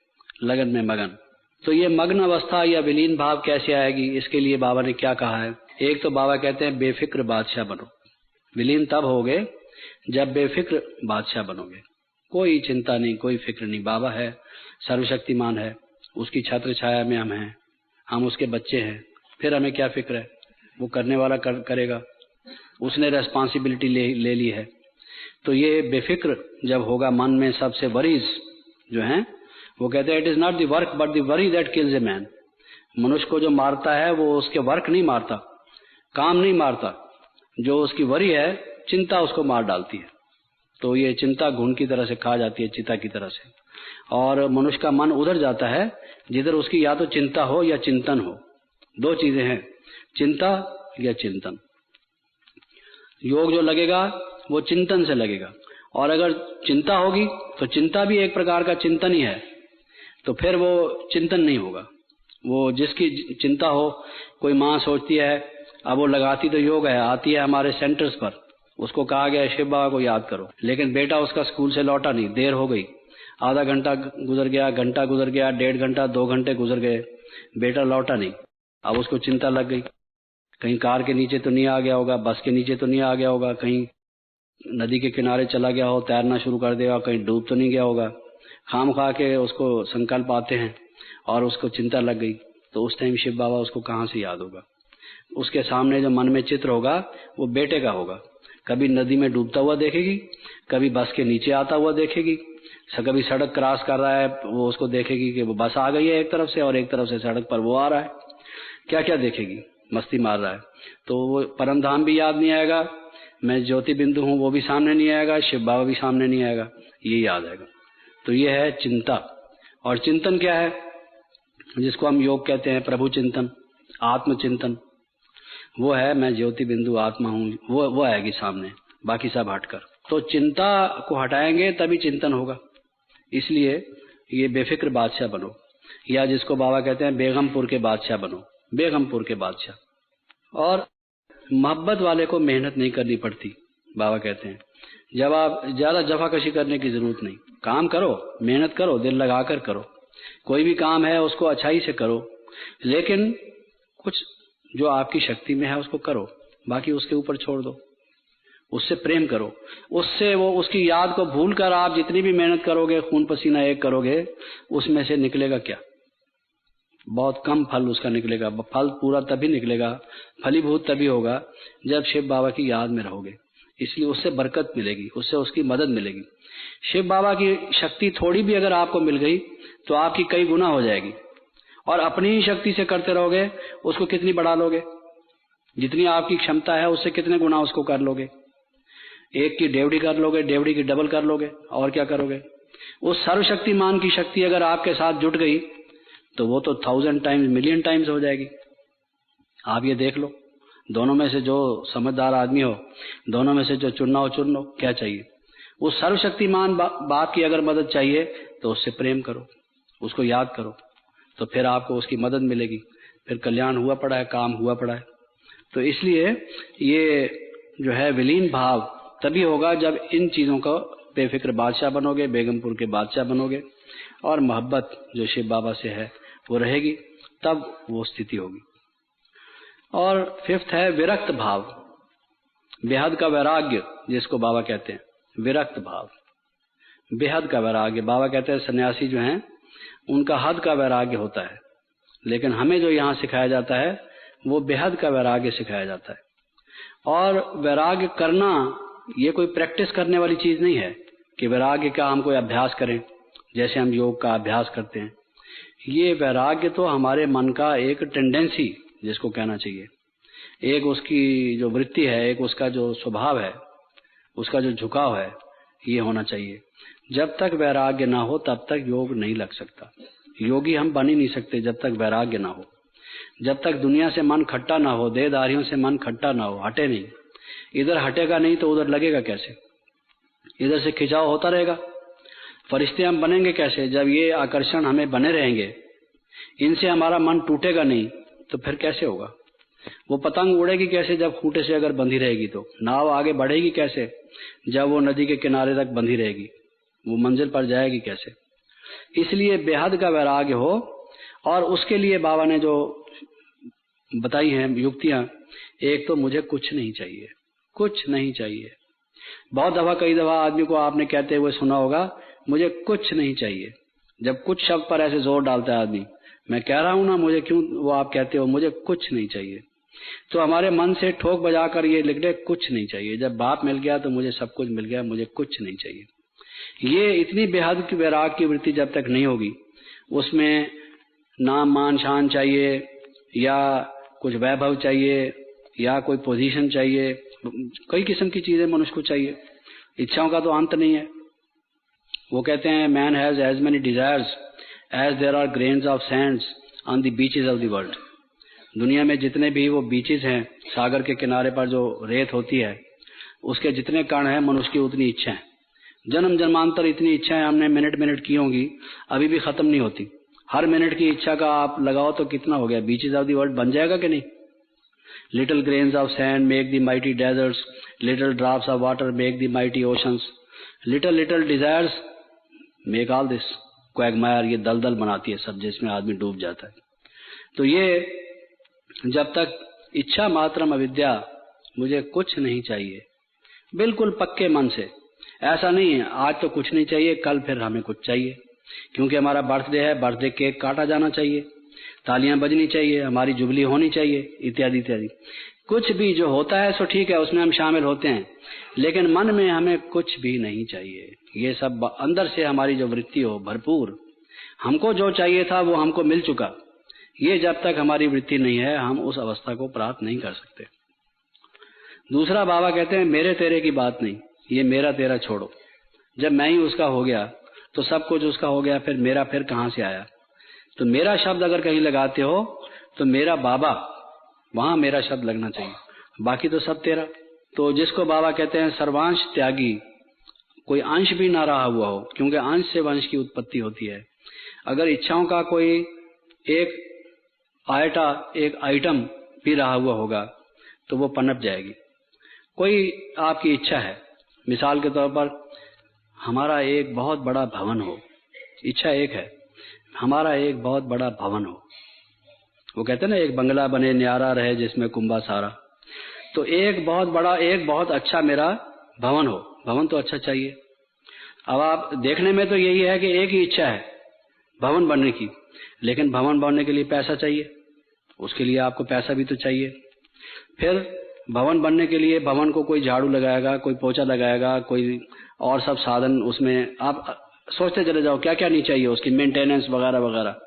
लगन में मगन। तो ये मग्न अवस्था या विलीन भाव कैसे आएगी? इसके लिए बाबा ने क्या कहा है? एक तो बाबा कहते हैं बेफिक्र बादशाह बनो। विलीन तब होगे जब बेफिक्र बादशाह बनोगे, कोई चिंता नहीं, कोई फिक्र नहीं। बाबा है, सर्वशक्तिमान है, उसकी छत्र छाया में हम हैं, हम उसके बच्चे हैं, फिर हमें क्या फिक्र है? वो करने वाला करेगा, उसने रेस्पॉन्सिबिलिटी ले ली है। तो ये बेफिक्र जब होगा, मन में सबसे वरीज जो हैं, वो कहते हैं it is not the work but the worry that kills a man. मनुष्य को जो मारता है वो उसके वर्क नहीं मारता, काम नहीं मारता, जो उसकी वरी है, चिंता उसको मार डालती है। तो ये चिंता घुन की तरह से खा जाती है, चिता की तरह से, और मनुष्य का मन उधर जाता है जिधर उसकी या तो चिंता हो या चिंतन हो। दो चीजें हैं, चिंता या चिंतन। योग जो लगेगा वो चिंतन से लगेगा, और अगर चिंता होगी तो चिंता भी एक प्रकार का चिंतन ही है, तो फिर वो चिंतन नहीं होगा। वो जिसकी चिंता हो, कोई माँ सोचती है, अब वो लगाती तो योग है, आती है हमारे सेंटर्स पर, उसको कहा गया शिव बाबा को याद करो, लेकिन बेटा उसका स्कूल से लौटा नहीं, देर हो गई, आधा घंटा गुजर गया, घंटा गुजर गया, 1.5 घंटा 2 घंटे गुजर गए, बेटा लौटा नहीं। अब उसको चिंता लग गई, कहीं कार के नीचे तो नहीं आ गया होगा, बस के नीचे तो नहीं आ गया होगा, कहीं नदी के किनारे चला गया हो, तैरना शुरू कर देगा, कहीं डूब तो नहीं गया होगा। खाम खा के उसको संकल्प आते हैं और उसको चिंता लग गई, तो उस टाइम शिव बाबा उसको कहाँ से याद होगा? उसके सामने जो मन में चित्र होगा वो बेटे का होगा, कभी नदी में डूबता हुआ देखेगी, कभी बस के नीचे आता हुआ देखेगी, कभी सड़क क्रॉस कर रहा है वो उसको देखेगी कि वो बस आ गई है एक तरफ से और एक तरफ से सड़क पर वो आ रहा है, क्या क्या देखेगी, मस्ती मार रहा है। तो वो परम धाम भी याद नहीं आएगा, मैं ज्योति बिंदु हूँ वो भी सामने नहीं आएगा, शिव बाबा भी सामने नहीं आएगा, ये याद आएगा। तो ये है चिंता। और चिंतन क्या है, जिसको हम योग कहते हैं, प्रभु चिंतन, आत्मचिंतन, वो है मैं ज्योति बिंदु आत्मा हूँ, वो आएगी सामने, बाकी सब हटकर। तो चिंता को हटाएंगे तभी चिंतन होगा। इसलिए ये बेफिक्र बादशाह बनो, या जिसको बाबा कहते हैं बेगमपुर के बादशाह बनो, बेगमपुर के बादशाह। और मोहब्बत वाले को मेहनत नहीं करनी पड़ती, बाबा कहते हैं जब आप ज्यादा जफाकशी करने की जरूरत नहीं, काम करो, मेहनत करो, दिल लगाकर करो, कोई भी काम है उसको अच्छाई से करो, लेकिन कुछ जो आपकी शक्ति में है उसको करो, बाकी उसके ऊपर छोड़ दो, उससे प्रेम करो, उससे वो उसकी याद को भूलकर आप जितनी भी मेहनत करोगे, खून पसीना एक करोगे, उसमें से निकलेगा क्या, बहुत कम फल उसका निकलेगा। फल पूरा तभी निकलेगा, फलीभूत तभी होगा जब शिव बाबा की याद में रहोगे। इसलिए उससे बरकत मिलेगी, उससे उसकी मदद मिलेगी। शिव बाबा की शक्ति थोड़ी भी अगर आपको मिल गई तो आपकी कई गुना हो जाएगी, और अपनी ही शक्ति से करते रहोगे, उसको कितनी बढ़ा लोगे, जितनी आपकी क्षमता है उससे कितने गुना उसको कर लोगे। एक की डेवड़ी कर लोगे, डेवड़ी की डबल कर लोगे, और क्या करोगे। उस सर्वशक्तिमान की शक्ति अगर आपके साथ जुट गई तो वो तो 1000 टाइम्स, मिलियन टाइम्स हो जाएगी। आप ये देख लो, दोनों में से जो समझदार आदमी हो, दोनों में से जो चुनना हो चुन लो, क्या चाहिए। उस सर्वशक्तिमान बाप की अगर मदद चाहिए तो उससे प्रेम करो, उसको याद करो, तो फिर आपको उसकी मदद मिलेगी, फिर कल्याण हुआ पड़ा है, काम हुआ पड़ा है। तो इसलिए ये जो है विलीन भाव तभी होगा जब इन चीजों का बेफिक्र बादशाह बनोगे, बेगमपुर के बादशाह बनोगे, और मोहब्बत जो शिव बाबा से है वो रहेगी, तब वो स्थिति होगी। और फिफ्थ है विरक्त भाव, बेहद का वैराग्य, जिसको बाबा कहते हैं विरक्त भाव, बेहद का वैराग्य। बाबा कहते हैं सन्यासी जो हैं उनका हद का वैराग्य होता है, लेकिन हमें जो यहाँ सिखाया जाता है वो बेहद का वैराग्य सिखाया जाता है। और वैराग्य करना ये कोई प्रैक्टिस करने वाली चीज नहीं है कि वैराग्य का हम कोई अभ्यास करें जैसे हम योग का अभ्यास करते हैं। ये वैराग्य तो हमारे मन का एक टेंडेंसी, जिसको कहना चाहिए, एक उसकी जो वृत्ति है, एक उसका जो स्वभाव है, उसका जो झुकाव है, ये होना चाहिए। जब तक वैराग्य ना हो तब तक योग नहीं लग सकता। योगी हम बन ही नहीं सकते जब तक वैराग्य ना हो, जब तक दुनिया से मन खट्टा ना हो, देहधारियों से मन खट्टा ना हो, हटे नहीं। इधर हटेगा नहीं तो उधर लगेगा कैसे, इधर से खिंचाव होता रहेगा। फरिश्ते हम बनेंगे कैसे, जब ये आकर्षण हमें बने रहेंगे, इनसे हमारा मन टूटेगा नहीं तो फिर कैसे होगा। वो पतंग उड़ेगी कैसे जब खूंटे से अगर बंधी रहेगी, तो नाव आगे बढ़ेगी कैसे जब वो नदी के किनारे तक बंधी रहेगी, वो मंजिल पर जाएगी कैसे। इसलिए बेहद का वैराग्य हो, और उसके लिए बाबा ने जो बताई हैं युक्तियां, एक तो मुझे कुछ नहीं चाहिए, कुछ नहीं चाहिए। बहुत दफा, कई दफा आदमी को आपने कहते हुए सुना होगा मुझे कुछ नहीं चाहिए। जब कुछ शब्द पर ऐसे जोर डालता है आदमी, मैं कह रहा हूं ना मुझे क्यों, वो आप कहते हो मुझे कुछ नहीं चाहिए, तो हमारे मन से ठोक बजाकर ये लिख दे कुछ नहीं चाहिए। जब बाप मिल गया तो मुझे सब कुछ मिल गया, मुझे कुछ नहीं चाहिए। ये इतनी बेहद की वैराग की वृत्ति जब तक नहीं होगी, उसमें नाम मान शान चाहिए, या कुछ वैभव चाहिए, या कोई पोजीशन चाहिए, कई किस्म की चीजें मनुष्य को चाहिए। इच्छाओं का तो अंत नहीं है। वो कहते हैं man has as many desires as there are grains of sands on the beaches of the world. दुनिया में जितने भी वो बीचेस हैं, सागर के किनारे पर जो रेत होती है, उसके जितने कण हैं, मनुष्य की उतनी इच्छाएं, जन्म जन्मांतर इतनी इच्छाएं हमने मिनट मिनट की होंगी, अभी भी खत्म नहीं होती। हर मिनट की इच्छा का आप लगाओ तो कितना हो गया, बीचेस ऑफ द वर्ल्ड बन जाएगा कि नहीं। Little grains of sand make the mighty deserts, little drops of water make the mighty oceans, little little desires make all this quagmire. ये दलदल बनाती है सब, जिसमें आदमी डूब जाता है। तो ये जब तक इच्छा मात्रम अविद्या, मुझे कुछ नहीं चाहिए, बिल्कुल पक्के मन से, ऐसा नहीं है आज तो कुछ नहीं चाहिए, कल फिर हमें कुछ चाहिए, क्योंकि हमारा बर्थडे है, बर्थडे केक काटा जाना चाहिए, तालियां बजनी चाहिए, हमारी जुबली होनी चाहिए, इत्यादि इत्यादि। कुछ भी जो होता है सो ठीक है, उसमें हम शामिल होते हैं, लेकिन मन में हमें कुछ भी नहीं चाहिए। ये सब अंदर से हमारी जो वृत्ति हो भरपूर, हमको जो चाहिए था वो हमको मिल चुका, ये जब तक हमारी वृत्ति नहीं है हम उस अवस्था को प्राप्त नहीं कर सकते। दूसरा, बाबा कहते हैं मेरे तेरे की बात नहीं, ये मेरा तेरा छोड़ो। जब मैं ही उसका हो गया तो सब कुछ उसका हो गया, फिर मेरा फिर कहां से आया? तो मेरा शब्द अगर कहीं लगाते हो तो मेरा बाबा, वहां मेरा शब्द लगना चाहिए, बाकी तो सब तेरा। तो जिसको बाबा कहते हैं सर्वांश त्यागी, कोई अंश भी ना रहा हुआ हो, क्योंकि अंश से वंश की उत्पत्ति होती है। अगर इच्छाओं का कोई एक आयटा, एक आइटम भी रहा हुआ होगा तो वो पनप जाएगी। कोई आपकी इच्छा है, मिसाल के तौर पर हमारा एक बहुत बड़ा भवन हो, इच्छा एक है, हमारा एक बहुत बड़ा भवन हो। वो कहते हैं ना, एक बंगला बने न्यारा रहे जिसमें कुंभा सारा। तो एक बहुत बड़ा, एक बहुत अच्छा मेरा भवन हो। भवन तो अच्छा चाहिए। अब आप देखने में तो यही है कि एक ही इच्छा है भवन बनने की, लेकिन भवन बनने के लिए पैसा चाहिए, उसके लिए आपको पैसा भी तो चाहिए। फिर भवन बनने के लिए भवन को कोई झाड़ू लगाएगा, कोई पोछा लगाएगा, कोई और सब साधन, उसमें आप सोचते चले जाओ क्या क्या नहीं चाहिए, उसकी मेंटेनेंस वगैरह वगैरह।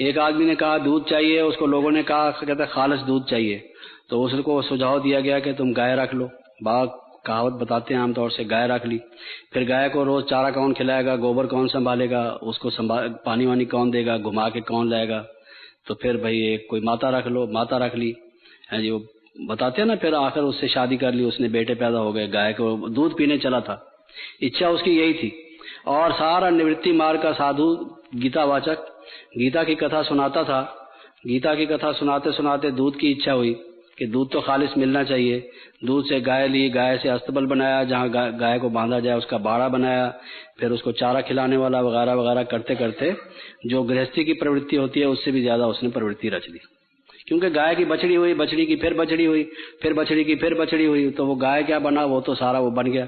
एक आदमी ने कहा दूध चाहिए, उसको लोगों ने कहा, कहता खालिस दूध चाहिए, तो उसको सुझाव दिया गया कि तुम गाय रख लो। बाप कहावत बताते हैं आमतौर से, गाय रख ली। फिर गाय को रोज चारा कौन खिलाएगा, गोबर कौन संभालेगा, उसको पानी वानी कौन देगा, घुमा के कौन लाएगा? तो फिर भाई एक कोई माता रख लो, माता रख ली है जी, वो बताते हैं ना। फिर आखिर उससे शादी कर ली, उसने बेटे पैदा हो गए, गाय को दूध पीने चला था। इच्छा उसकी यही थी। और सारा निवृत्ति मार्ग का साधु गीतावाचक गीता की कथा सुनाता था। गीता की कथा सुनाते सुनाते दूध की इच्छा हुई कि दूध तो खालिस मिलना चाहिए। दूध से गाय ली, गाय से अस्तबल बनाया जहाँ गाय को बांधा जाए, उसका बाड़ा बनाया, फिर उसको चारा खिलाने वाला वगैरह वगैरह करते करते जो गृहस्थी की प्रवृत्ति होती है उससे भी ज्यादा उसने प्रवृत्ति रच ली। क्योंकि गाय की बछड़ी हुई, बछड़ी की फिर बछड़ी हुई, फिर बछड़ी की फिर बछड़ी हुई, तो वो गाय क्या बना, वो तो सारा वो बन गया।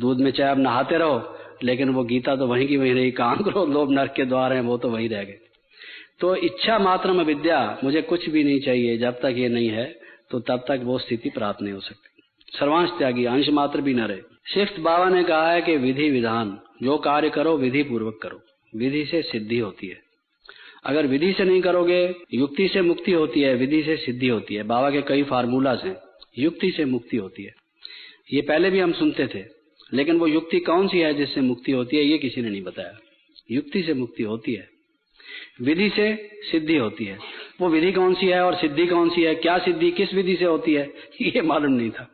दूध में चाहे आप नहाते रहो, लेकिन वो गीता तो वहीं की वहीं रही। काम करो लोभ नरक के द्वार हैं, वो तो वहीं रह गए। तो इच्छा मात्र में विद्या, मुझे कुछ भी नहीं चाहिए, जब तक ये नहीं है तो तब तक वो स्थिति प्राप्त नहीं हो सकती। सर्वांश त्यागी, अंश मात्र भी न रहे। सिक्स्थ बाबा ने कहा है कि विधि विधान, जो कार्य करो विधि पूर्वक करो, विधि से सिद्धि होती है। अगर विधि से नहीं करोगे, युक्ति से मुक्ति होती है, विधि से सिद्धि होती है। बाबा के कई फार्मूलास हैं, युक्ति से मुक्ति होती है। ये पहले भी हम सुनते थे, लेकिन वो युक्ति कौन सी है जिससे मुक्ति होती है ये किसी ने नहीं बताया। युक्ति से मुक्ति होती है, विधि से सिद्धि होती है। वो विधि कौन सी है और सिद्धि कौन सी है, क्या सिद्धि किस विधि से होती है, ये मालूम नहीं था।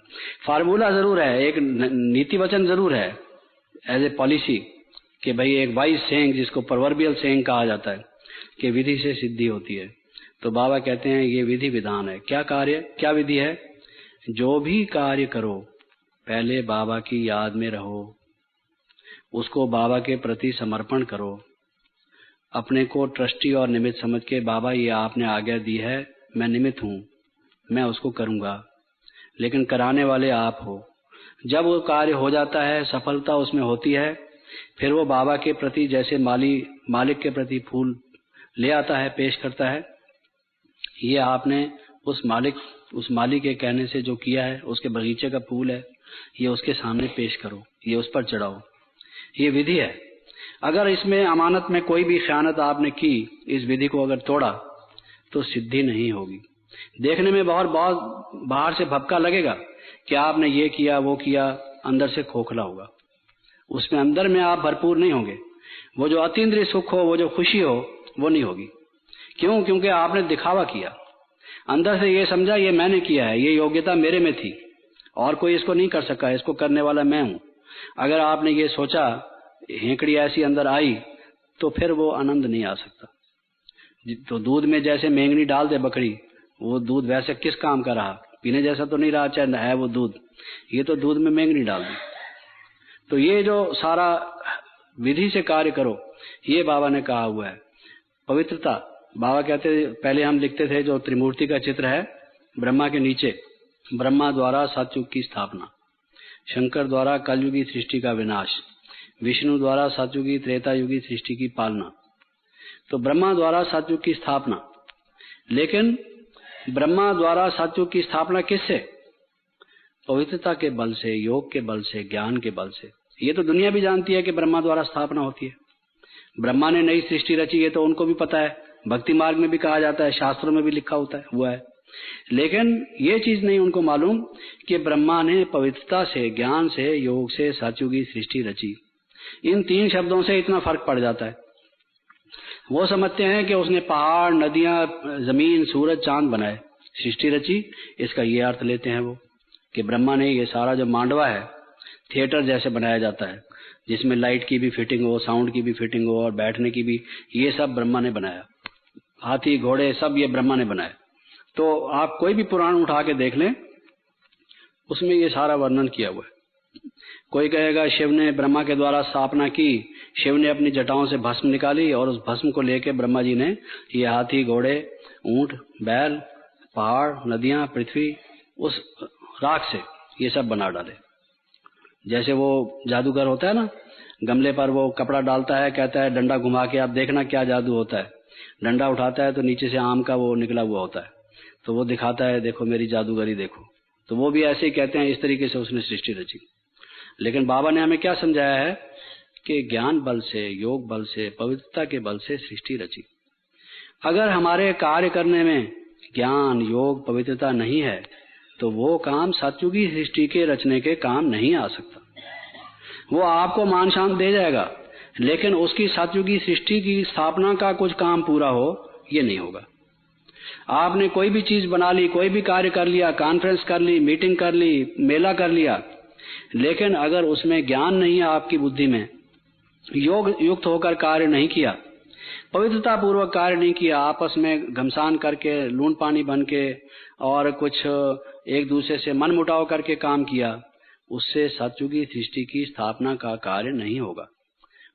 फार्मूला जरूर है, एक नीति वचन जरूर है एज ए पॉलिसी, कि भाई एक वाइज सेइंग जिसको प्रोवर्बियल सेइंग कहा जाता है कि विधि से सिद्धि होती है। तो बाबा कहते हैं ये विधि विधान है। क्या कार्य, क्या विधि है? जो भी कार्य करो पहले बाबा की याद में रहो, उसको बाबा के प्रति समर्पण करो, अपने को ट्रस्टी और निमित्त समझ के, बाबा ये आपने आज्ञा दी है, मैं निमित्त हूँ, मैं उसको करूँगा, लेकिन कराने वाले आप हो। जब वो कार्य हो जाता है, सफलता उसमें होती है, फिर वो बाबा के प्रति जैसे मालिक के प्रति फूल ले आता है, पेश करता है, ये आपने उस मालिक के कहने से जो किया है, उसके बगीचे का फूल है, ये उसके सामने पेश करो, ये उस पर चढ़ाओ। ये विधि है। अगर इसमें अमानत में कोई भी खयानत आपने की, इस विधि को अगर तोड़ा, तो सिद्धि नहीं होगी। देखने में बहुत बाहर से भपका लगेगा कि आपने ये किया वो किया, अंदर से खोखला होगा, उसमें अंदर में आप भरपूर नहीं होंगे। वो जो अतीन्द्रिय सुख हो, वो जो खुशी हो, वो नहीं होगी। क्यों? क्योंकि आपने दिखावा किया, अंदर से ये समझा ये मैंने किया है, ये योग्यता मेरे में थी और कोई इसको नहीं कर सका, इसको करने वाला मैं हूं। अगर आपने ये सोचा, हेंकड़ी ऐसी अंदर आई, तो फिर वो आनंद नहीं आ सकता। तो दूध में जैसे मेंगनी डाल दे बकरी, वो दूध वैसे किस काम का रहा, पीने जैसा तो नहीं रहा, चाहे है वो दूध, ये तो दूध में मेंगनी डाल दी। तो ये जो सारा विधि से कार्य करो, ये बाबा ने कहा हुआ है। पवित्रता, बाबा कहते थे, पहले हम लिखते थे जो त्रिमूर्ति का चित्र है, ब्रह्मा के नीचे, ब्रह्मा द्वारा सतयुग की स्थापना, शंकर द्वारा कलयुगी सृष्टि का विनाश, विष्णु द्वारा सतयुगी त्रेता युगी सृष्टि की पालना। तो ब्रह्मा द्वारा सतयुग की स्थापना, लेकिन ब्रह्मा द्वारा सतयुग की स्थापना किससे? पवित्रता के बल से, योग के बल से, ज्ञान के बल से। ये तो दुनिया भी जानती है कि ब्रह्मा द्वारा स्थापना होती है। ब्रह्मा ने नई सृष्टि रची, ये तो उनको भी पता है, भक्ति मार्ग में भी कहा जाता है, शास्त्रों में भी लिखा होता है हुआ है। लेकिन ये चीज नहीं उनको मालूम कि ब्रह्मा ने पवित्रता से, ज्ञान से, योग से सतयुगी सृष्टि रची। इन 3 शब्दों से इतना फर्क पड़ जाता है। वो समझते हैं कि उसने पहाड़, नदियां, जमीन, सूरज, चांद बनाए, सृष्टि रची। इसका ये अर्थ लेते हैं वो कि ब्रह्मा ने ये सारा जो मांडवा है, थिएटर जैसे बनाया जाता है, जिसमें लाइट की भी फिटिंग हो, साउंड की भी फिटिंग हो और बैठने की भी, ये सब ब्रह्मा ने बनाया। हाथी, घोड़े, सब ये ब्रह्मा ने बनाए। तो आप कोई भी पुराण उठा के देख लें, उसमें ये सारा वर्णन किया हुआ है। कोई कहेगा शिव ने ब्रह्मा के द्वारा स्थापना की, शिव ने अपनी जटाओं से भस्म निकाली और उस भस्म को लेके ब्रह्मा जी ने ये हाथी, घोड़े, ऊंट, बैल, पहाड़, नदियां, पृथ्वी, उस राख से ये सब बना डाले। जैसे वो जादूगर होता है ना, गमले पर वो कपड़ा डालता है, कहता है डंडा घुमा के आप देखना क्या जादू होता है। डंडा उठाता है तो नीचे से आम का वो निकला हुआ होता है, तो वो दिखाता है देखो मेरी जादूगरी देखो। तो वो भी ऐसे ही कहते हैं, इस तरीके से उसने सृष्टि रची। लेकिन बाबा ने हमें क्या समझाया है कि ज्ञान बल से, योग बल से, पवित्रता के बल से सृष्टि रची। अगर हमारे कार्य करने में ज्ञान, योग, पवित्रता नहीं है तो वो काम सतयुगी सृष्टि के रचने के काम नहीं आ सकता। वो आपको मान शांत दे जाएगा, लेकिन उसकी सतयुगी सृष्टि की स्थापना का कुछ काम पूरा हो, ये नहीं होगा। आपने कोई भी चीज बना ली, कोई भी कार्य कर लिया, कॉन्फ्रेंस कर ली, मीटिंग कर ली, मेला कर लिया, लेकिन अगर उसमें ज्ञान नहीं है, आपकी बुद्धि में योग युक्त होकर कार्य नहीं किया, पवित्रता पूर्वक कार्य नहीं किया, आपस में घमसान करके, लून पानी बन के और कुछ एक दूसरे से मन मुटाव करके काम किया, उससे सतयुगी सृष्टि की स्थापना का कार्य नहीं होगा।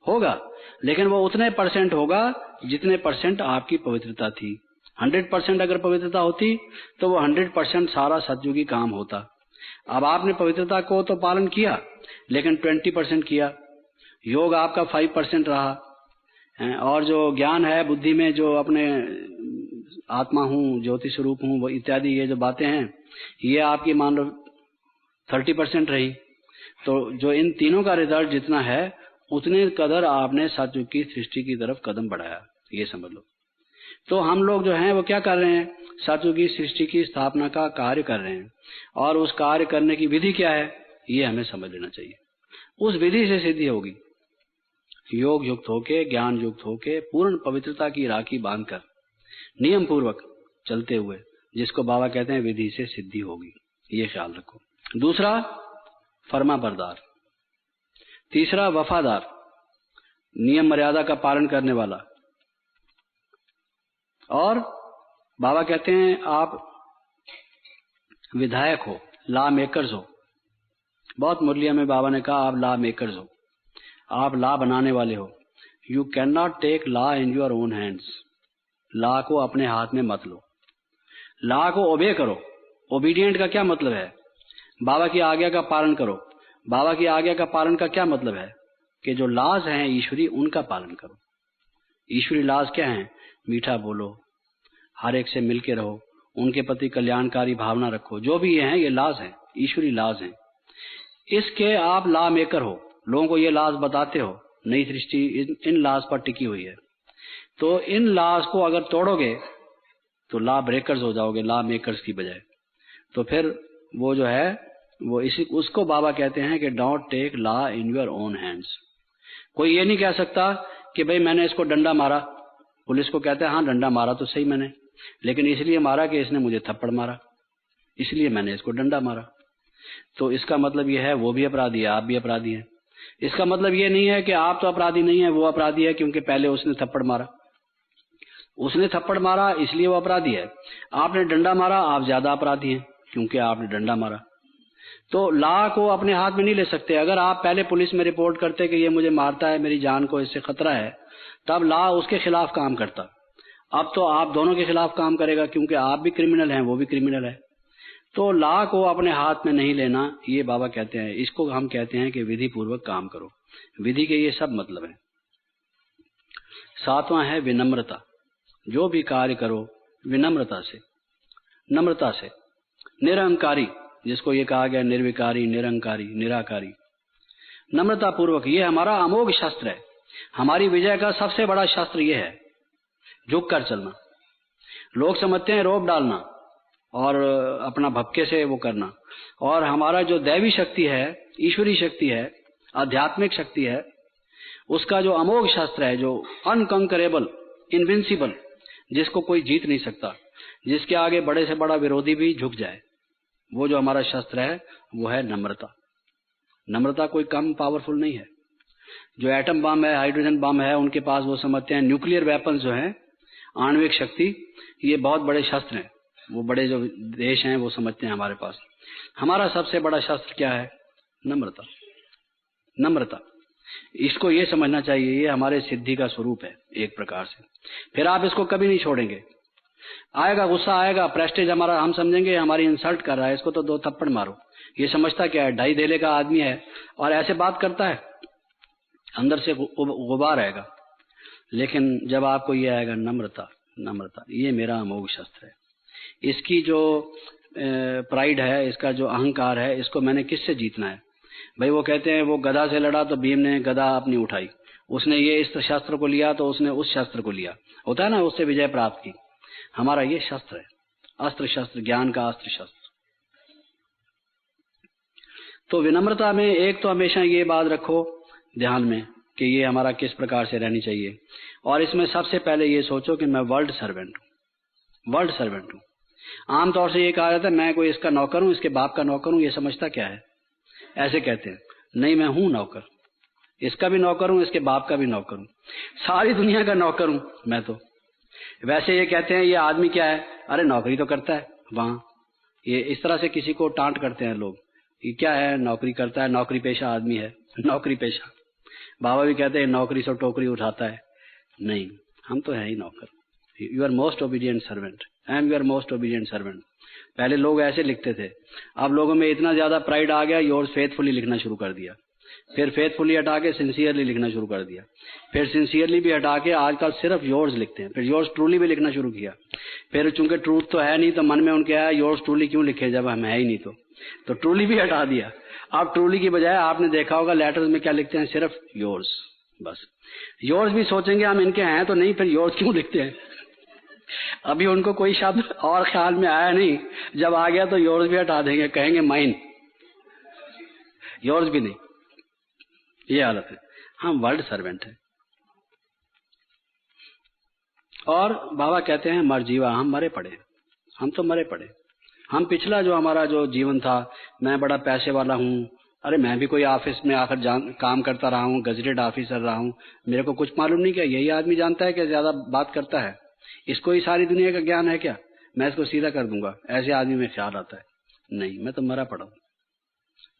होगा, लेकिन वो उतने % होगा जितने % आपकी पवित्रता थी। 100% अगर पवित्रता होती तो वो 100% सारा सतयुगी काम होता। अब आपने पवित्रता को तो पालन किया, लेकिन 20% किया। योग आपका 5% रहा, और जो ज्ञान है बुद्धि में, जो अपने आत्मा हूँ, ज्योति स्वरूप हूँ, वो इत्यादि ये जो बातें हैं, ये आपकी मान लो 30% रही। तो जो इन तीनों का रिजल्ट जितना है, उतने कदर आपने सतयुग की सृष्टि की तरफ कदम बढ़ाया, ये समझ लो। तो हम लोग जो हैं वो क्या कर रहे हैं? सतयुगी सृष्टि की स्थापना का कार्य कर रहे हैं, और उस कार्य करने की विधि क्या है ये हमें समझ लेना चाहिए। उस विधि से सिद्धि होगी, योग युक्त होके, ज्ञान युक्त होके, पूर्ण पवित्रता की राखी बांधकर, नियम पूर्वक चलते हुए, जिसको बाबा कहते हैं विधि से सिद्धि होगी, ये ख्याल रखो। दूसरा फर्माबरदार, तीसरा वफादार, नियम मर्यादा का पालन करने वाला। और बाबा कहते हैं आप विधायक हो, लॉ मेकर्स हो। बहुत मुरलिया में बाबा ने कहा आप लॉ मेकर्स हो, आप लॉ बनाने वाले हो। You can not take law in your own hands. Law को अपने हाथ में मत लो, लॉ को ओबे करो। ओबीडियंट का क्या मतलब है? बाबा की आज्ञा का पालन करो। बाबा की आज्ञा का पालन का क्या मतलब है? कि जो लॉज हैं ईश्वरी, उनका पालन करो। ईश्वरी लॉज क्या हैं? मीठा बोलो, हर एक से मिलके रहो, उनके प्रति कल्याणकारी भावना रखो। जो भी ये हैं ये लॉज हैं, ईश्वरी लॉज हैं। इसके आप लॉ मेकर हो, लोगों को ये लॉज बताते हो। नई सृष्टि इन लॉज पर टिकी हुई है, तो इन लॉज को अगर तोड़ोगे तो लॉ ब्रेकर्स हो जाओगे, लॉ मेकर्स की बजाय। तो फिर वो जो है वो उसको बाबा कहते हैं कि don't take law in your own hands. कोई ये नहीं कह सकता कि भाई मैंने इसको डंडा मारा, पुलिस को कहता है हाँ डंडा मारा तो सही मैंने, लेकिन इसलिए मारा कि इसने मुझे थप्पड़ मारा, इसलिए मैंने इसको डंडा मारा। तो इसका मतलब ये है वो भी अपराधी है, आप भी अपराधी हैं। इसका मतलब ये नहीं है कि आप तो अपराधी नहीं है, वो अपराधी है क्योंकि पहले उसने थप्पड़ मारा। उसने थप्पड़ मारा इसलिए वो अपराधी है। आपने डंडा मारा, आप ज्यादा अपराधी हैं क्योंकि आपने डंडा मारा। तो लॉ को अपने हाथ में नहीं ले सकते। अगर आप पहले पुलिस में रिपोर्ट करते कि ये मुझे मारता है, मेरी जान को इससे खतरा है, तब लॉ उसके खिलाफ काम करता। अब तो आप दोनों के खिलाफ काम करेगा क्योंकि आप भी क्रिमिनल हैं, वो भी क्रिमिनल है। तो लॉ को अपने हाथ में नहीं लेना, ये बाबा कहते हैं। इसको हम कहते हैं कि विधि पूर्वक काम करो। विधि के ये सब मतलब है। 7वां है विनम्रता। जो भी कार्य करो विनम्रता से। नम्रता से। निरहंकारी, जिसको ये कहा गया निर्विकारी, निरहंकारी, निराकारी, नम्रता पूर्वक, ये हमारा अमोघ शस्त्र है। हमारी विजय का सबसे बड़ा शस्त्र ये है, झुक कर चलना। लोग समझते हैं रोब डालना और अपना भपके से वो करना, और हमारा जो दैवी शक्ति है, ईश्वरी शक्ति है, आध्यात्मिक शक्ति है, उसका जो अमोघ शस्त्र है, जो अनकंकरेबल, इनविंसिबल, जिसको कोई जीत नहीं सकता, जिसके आगे बड़े से बड़ा विरोधी भी झुक जाए, वो जो हमारा शस्त्र है वो है नम्रता। नम्रता कोई कम पावरफुल नहीं है। जो एटम बम है, हाइड्रोजन बम है, उनके पास वो समझते हैं न्यूक्लियर वेपन्स जो हैं, आणविक शक्ति, ये बहुत बड़े शस्त्र हैं। वो बड़े जो देश हैं वो समझते हैं हमारे पास। हमारा सबसे बड़ा शस्त्र क्या है? नम्रता। नम्रता, इसको ये समझना चाहिए, ये हमारे सिद्धि का स्वरूप है एक प्रकार से। फिर आप इसको कभी नहीं छोड़ेंगे। आएगा गुस्सा, आएगा प्रेस्टेज हमारा, हम समझेंगे हमारी इंसल्ट कर रहा है, इसको तो 2 थप्पड़ मारो। ये समझता क्या है? 2.5 धेले का आदमी है और ऐसे बात करता है, अंदर से गुबार आएगा। लेकिन जब आपको ये आएगा नम्रता, नम्रता, ये मेरा अमोघ शस्त्र है। इसकी जो प्राइड है, इसका जो अहंकार है, इसको मैंने किससे जीतना है? भाई वो कहते हैं वो गधा से लड़ा तो भीम ने गधा अपनी उठाई, उसने ये इस शस्त्र को लिया तो उसने उस शस्त्र को लिया, होता है ना, उससे विजय प्राप्त की। हमारा ये शस्त्र है, अस्त्र शस्त्र, ज्ञान का अस्त्र शस्त्र। तो विनम्रता में एक तो हमेशा ये बात रखो ध्यान में कि ये हमारा किस प्रकार से रहनी चाहिए, और इसमें सबसे पहले ये सोचो कि मैं वर्ल्ड सर्वेंट हूँ, वर्ल्ड सर्वेंट हूँ। आमतौर से ये कहा जाता है मैं कोई इसका नौकर हूँ, इसके बाप का नौकर हूँ। ये समझता क्या है? ऐसे कहते हैं, नहीं मैं हूँ नौकर, इसका भी नौकर हूँ, इसके बाप का भी नौकर हूँ, सारी दुनिया का नौकर हूँ मैं तो। वैसे ये कहते हैं ये आदमी क्या है? अरे नौकरी तो करता है वहां। ये इस तरह से किसी को टांट करते हैं लोग, ये क्या है? नौकरी करता है, नौकरी पेशा आदमी है, नौकरी पेशा। बाबा भी कहते हैं नौकरी से टोकरी उठाता है। नहीं, हम तो है ही नौकर। You are most obedient servant, I am your most obedient servant. पहले लोग ऐसे लिखते थे, अब लोगों में इतना ज्यादा प्राइड आ गया, योर्स फेथफुली लिखना शुरू कर दिया। फिर फेथफुली हटा के सिंसियरली लिखना शुरू कर दिया। फिर सिंसियरली भी हटा के आजकल सिर्फ योर्स लिखते हैं। फिर योर्स ट्रूली भी लिखना शुरू किया। फिर चूंकि ट्रूथ तो है नहीं तो मन में उनके आया योर्स ट्रूली क्यों लिखे जब हम है ही नहीं, तो ट्रूली भी हटा दिया। अब ट्रूली की बजाय आपने देखा होगा लेटर्स में क्या लिखते हैं? सिर्फ योर्स, बस। योर्स भी सोचेंगे हम इनके हैं तो नहीं, फिर योर्स क्यों लिखते हैं? अभी उनको कोई शब्द और ख्याल में आया नहीं, जब आ गया तो योर्स भी हटा देंगे, कहेंगे माइन, योर्स भी नहीं। ये हालत है। हम वर्ल्ड सर्वेंट हैं। और बाबा कहते हैं मर जीवा, हम मरे पड़े, हम तो मरे पड़े। हम पिछला जो हमारा जो जीवन था, मैं बड़ा पैसे वाला हूँ, अरे मैं भी कोई ऑफिस में आकर काम करता रहा हूँ, गजटेड ऑफिसर रहा हूँ, मेरे को कुछ मालूम नहीं क्या? यही आदमी जानता है कि ज्यादा बात करता है, इसको ही सारी दुनिया का ज्ञान है क्या? मैं इसको सीधा कर दूंगा, ऐसे आदमी में ख्याल आता है। नहीं, मैं तो मरा पड़ा हूँ,